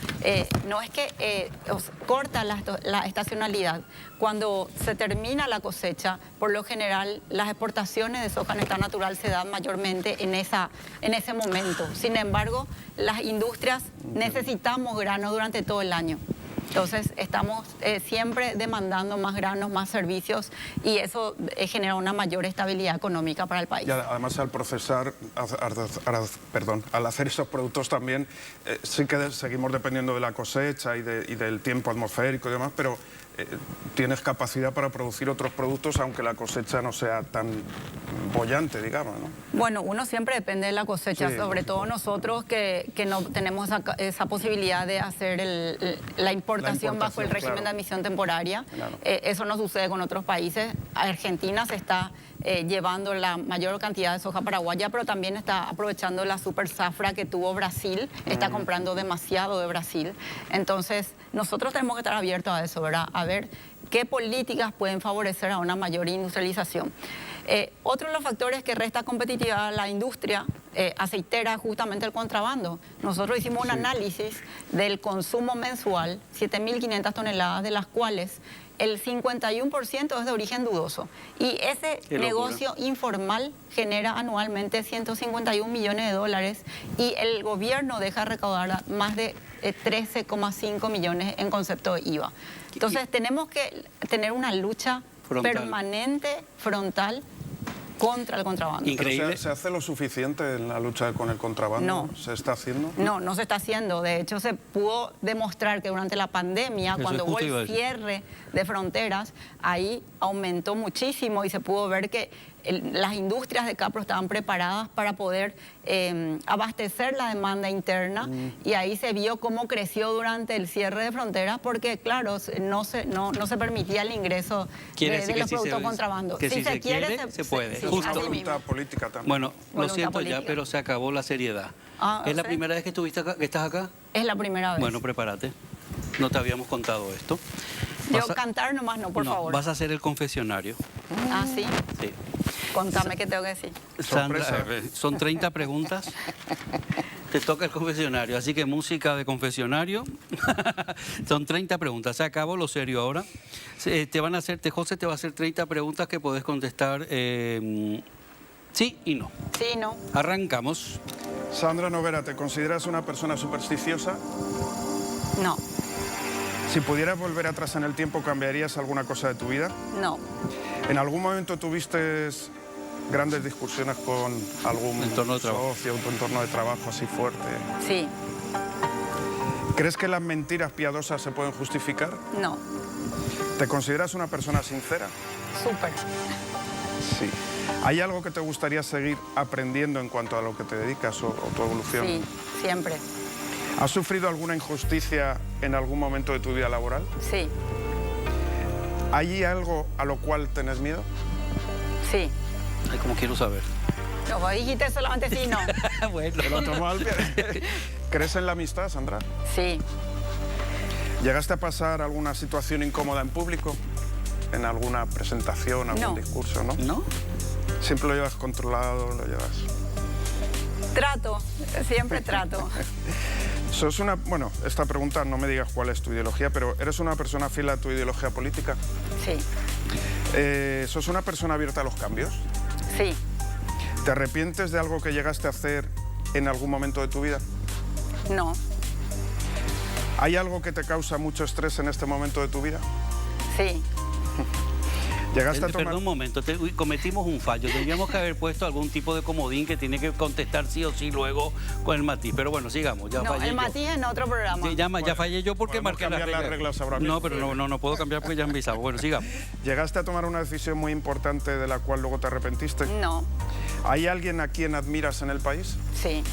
No es que corta la estacionalidad. Cuando se termina la cosecha, por lo general las exportaciones de soja en estado natural se dan mayormente en ese momento. Sin embargo, las industrias necesitamos grano durante todo el año. Entonces estamos siempre demandando más granos, más servicios, y eso genera una mayor estabilidad económica para el país. Y además al procesar, al hacer esos productos también, sí que seguimos dependiendo de la cosecha y del tiempo atmosférico y demás, pero tienes capacidad para producir otros productos aunque la cosecha no sea tan boyante, digamos, ¿no? Bueno, uno siempre depende de la cosecha, sí, sobre todo nosotros que no tenemos esa posibilidad de hacer la importación bajo el régimen de admisión temporaria. Claro. Eso no sucede con otros países. Argentina se está llevando la mayor cantidad de soja paraguaya, pero también está aprovechando la super zafra que tuvo Brasil, está comprando demasiado de Brasil. Entonces, nosotros tenemos que estar abiertos a eso, ¿verdad? A ver qué políticas pueden favorecer a una mayor industrialización. Otro de los factores que resta competitividad a la industria aceitera es justamente el contrabando. Nosotros hicimos un análisis del consumo mensual, 7.500 toneladas, de las cuales el 51% es de origen dudoso. Y ese negocio informal genera anualmente 151 millones de dólares y el gobierno deja recaudar más de 13,5 millones en concepto de IVA. Entonces tenemos que tener una lucha permanente, frontal, contra el contrabando. Increíble. ¿Se hace lo suficiente en la lucha con el contrabando? No. ¿Se está haciendo? No, no se está haciendo. De hecho, se pudo demostrar que durante la pandemia, cuando hubo el cierre de fronteras, ahí aumentó muchísimo y se pudo ver que las industrias de Capro estaban preparadas para poder abastecer la demanda interna, y ahí se vio cómo creció durante el cierre de fronteras porque, claro, no se permitía el ingreso de los productos contrabando. Que si se quiere, se puede. Sí, Justo. Voluntad política también. Bueno, lo siento política. ya, pero se acabó la seriedad. ¿Es la primera vez que estás acá? Es la primera vez. Bueno, prepárate. No te habíamos contado esto. Yo cantar nomás no, por favor. Vas a hacer el confesionario. Ah, ¿sí? Sí. Contame qué tengo que decir. Sandra, son 30 preguntas. Te toca el confesionario, así que música de confesionario. Son 30 preguntas. Se acabó lo serio ahora. José te va a hacer 30 preguntas que podés contestar sí y no. Sí y no. Arrancamos. Sandra Noguera, ¿te consideras una persona supersticiosa? No. Si pudieras volver atrás en el tiempo, ¿cambiarías alguna cosa de tu vida? No. ¿En algún momento tuviste grandes discusiones con algún socio o tu entorno de trabajo así fuerte? Sí. ¿Crees que las mentiras piadosas se pueden justificar? No. ¿Te consideras una persona sincera? Súper. Sí. ¿Hay algo que te gustaría seguir aprendiendo en cuanto a lo que te dedicas o tu evolución? Sí, siempre. ¿Has sufrido alguna injusticia en algún momento de tu vida laboral? Sí. ¿Hay algo a lo cual tenés miedo? Sí. Ay, como quiero saber. No, dijiste solamente sí y no. Bueno. Lo tomó al pie. ¿Crees en la amistad, Sandra? Sí. ¿Llegaste a pasar alguna situación incómoda en público? ¿En alguna presentación, algún discurso, no? ¿No? ¿Siempre lo llevas controlado, lo llevas...? Trato, siempre trato. ¿Sos una... Bueno, esta pregunta no me digas cuál es tu ideología, pero ¿eres una persona fiel a tu ideología política? Sí. ¿Sos una persona abierta a los cambios? Sí. ¿Te arrepientes de algo que llegaste a hacer en algún momento de tu vida? No. ¿Hay algo que te causa mucho estrés en este momento de tu vida? Sí. Llegaste a tomar... Perdón un momento, cometimos un fallo. Tendríamos que haber puesto algún tipo de comodín que tiene que contestar sí o sí luego con el matiz. Pero bueno, sigamos. Ya No, fallé el yo. matiz en otro programa. Sí, ya fallé yo porque podemos marqué cambiar las reglas ahora mismo. No, pero no puedo cambiar porque ya han visado. Bueno, sigamos. ¿Llegaste a tomar una decisión muy importante de la cual luego te arrepentiste? No, ¿Hay alguien a quien admiras en el país? sí.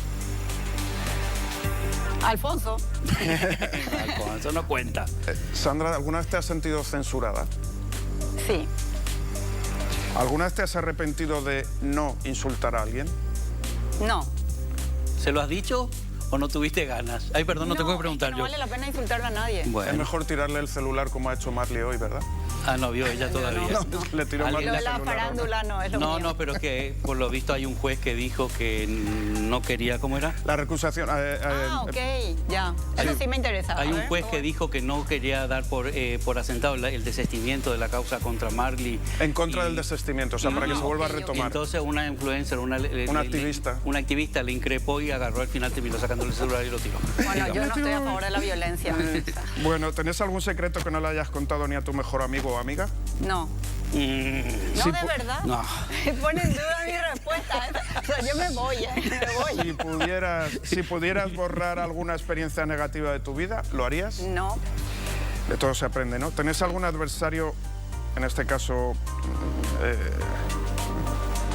Alfonso, Con eso no cuenta. Sandra, ¿alguna vez te has sentido censurada? sí. ¿Alguna vez te has arrepentido de no insultar a alguien? No. ¿Se lo has dicho o no tuviste ganas? Ay, perdón, no te puedo preguntar no yo. vale la pena insultarle a nadie. Es Bueno. mejor tirarle el celular como ha hecho Marley hoy, ¿verdad? Ah, no, vio ella todavía. No, le tiró Alguien Marley Lo el de la celular. farándula no es lo No, mío. no, pero que por lo visto hay un juez que dijo que no quería, ¿cómo era? La recusación... Ok, ya. Eso sí me interesa. Hay A un ver, juez ¿cómo que es? dijo que no quería dar por asentado el desistimiento de la causa contra Marley. En contra Y- del desistimiento, o sea, para que se vuelva a ok, ok. Y retomar. entonces una influencer, una activista. una activista le increpó y agarró al final, terminó sacándole el celular y lo tiró. Bueno, yo no estoy a favor de la violencia. Bueno, ¿tenés algún secreto que no le hayas contado ni a tu mejor amigo o amiga? No. No, Sí, de verdad. No. Pone en duda mi respuesta. O sea, yo me voy, me Si voy. pudieras borrar alguna experiencia negativa de tu vida, ¿lo harías? No, De todo se aprende, ¿no? ¿Tenés algún adversario, en este caso,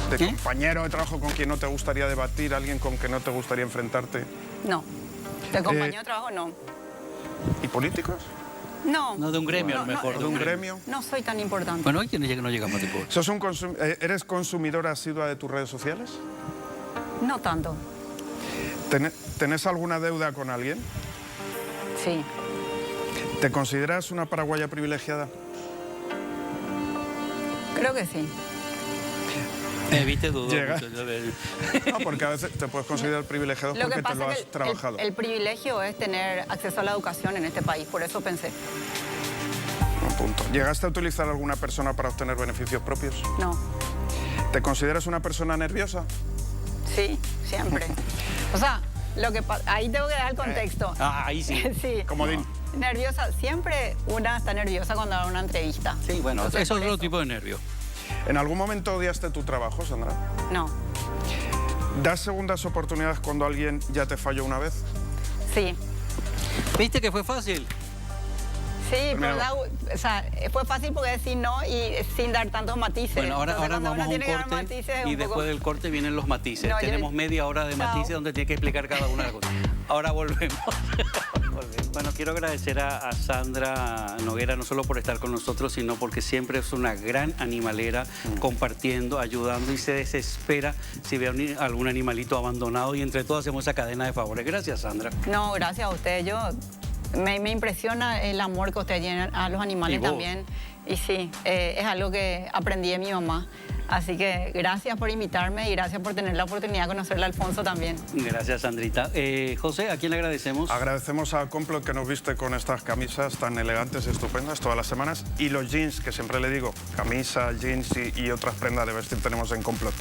de ¿Qué? compañero de trabajo con quien no te gustaría debatir, alguien con quien no te gustaría enfrentarte? no. ¿De compañero de trabajo? No. ¿Y políticos? No. No, de un gremio a lo mejor. ¿De un gremio? No soy tan importante. Bueno, hay quienes no llegamos a tipo. ¿Eres consumidora asidua de tus redes sociales? No tanto. ¿Tenés alguna deuda con alguien? Sí. ¿Te consideras una paraguaya privilegiada? Creo que sí. Viste, dudó Llega. mucho, yo veo. No, porque a veces te puedes considerar privilegiado Lo porque que te lo pasa has es que trabajado. el privilegio es tener acceso a la educación en este país, por eso pensé. Un punto. ¿Llegaste a utilizar a alguna persona para obtener beneficios propios? No. ¿Te consideras una persona nerviosa? Sí, siempre. O sea, ahí tengo que dar el contexto. Ah, ahí sí. Sí. Comodín. Nerviosa. Siempre una está nerviosa cuando da una entrevista. Sí, bueno, Entonces, eso es por otro tipo de nervio. ¿En algún momento odiaste tu trabajo, Sandra? No. ¿Das segundas oportunidades cuando alguien ya te falló una vez? Sí. ¿Viste que fue fácil? Sí, Terminado. pero o sea, fue fácil porque decir no y sin dar tantos matices. Bueno, ahora Entonces, cuando vamos a uno un tiene que dar corte matices, es y un después poco... del corte vienen los matices. No, yo- Tenemos media hora de Chao. matices donde tiene que explicar cada una de las cosas. Ahora volvemos. Bueno, quiero agradecer a Sandra Noguera no solo por estar con nosotros, sino porque siempre es una gran animalera, compartiendo, ayudando y se desespera si ve algún animalito abandonado y entre todos hacemos esa cadena de favores. Gracias, Sandra. No, gracias a usted. Me impresiona el amor que usted tiene a los animales ¿Y vos? también. Y sí, es algo que aprendí de mi mamá. Así que gracias por invitarme y gracias por tener la oportunidad de conocerle a Alfonso también. Gracias, Sandrita. José, ¿a quién le agradecemos? Agradecemos a Complot que nos viste con estas camisas tan elegantes y estupendas todas las semanas y los jeans, que siempre le digo, camisa, jeans y otras prendas de vestir tenemos en Complot.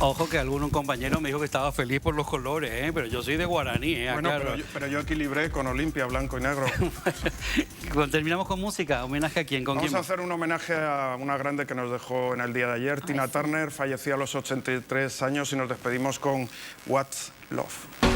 Ojo que algún compañero me dijo que estaba feliz por los colores, pero yo soy de Guaraní. Bueno, Claro. pero yo equilibré con Olimpia, blanco y negro. Terminamos con música. ¿Homenaje a quién? ¿Con Vamos quién? a hacer un homenaje a una grande que nos dejó en el día de ayer. Tina Turner fallecía a los 83 años y nos despedimos con What's Love.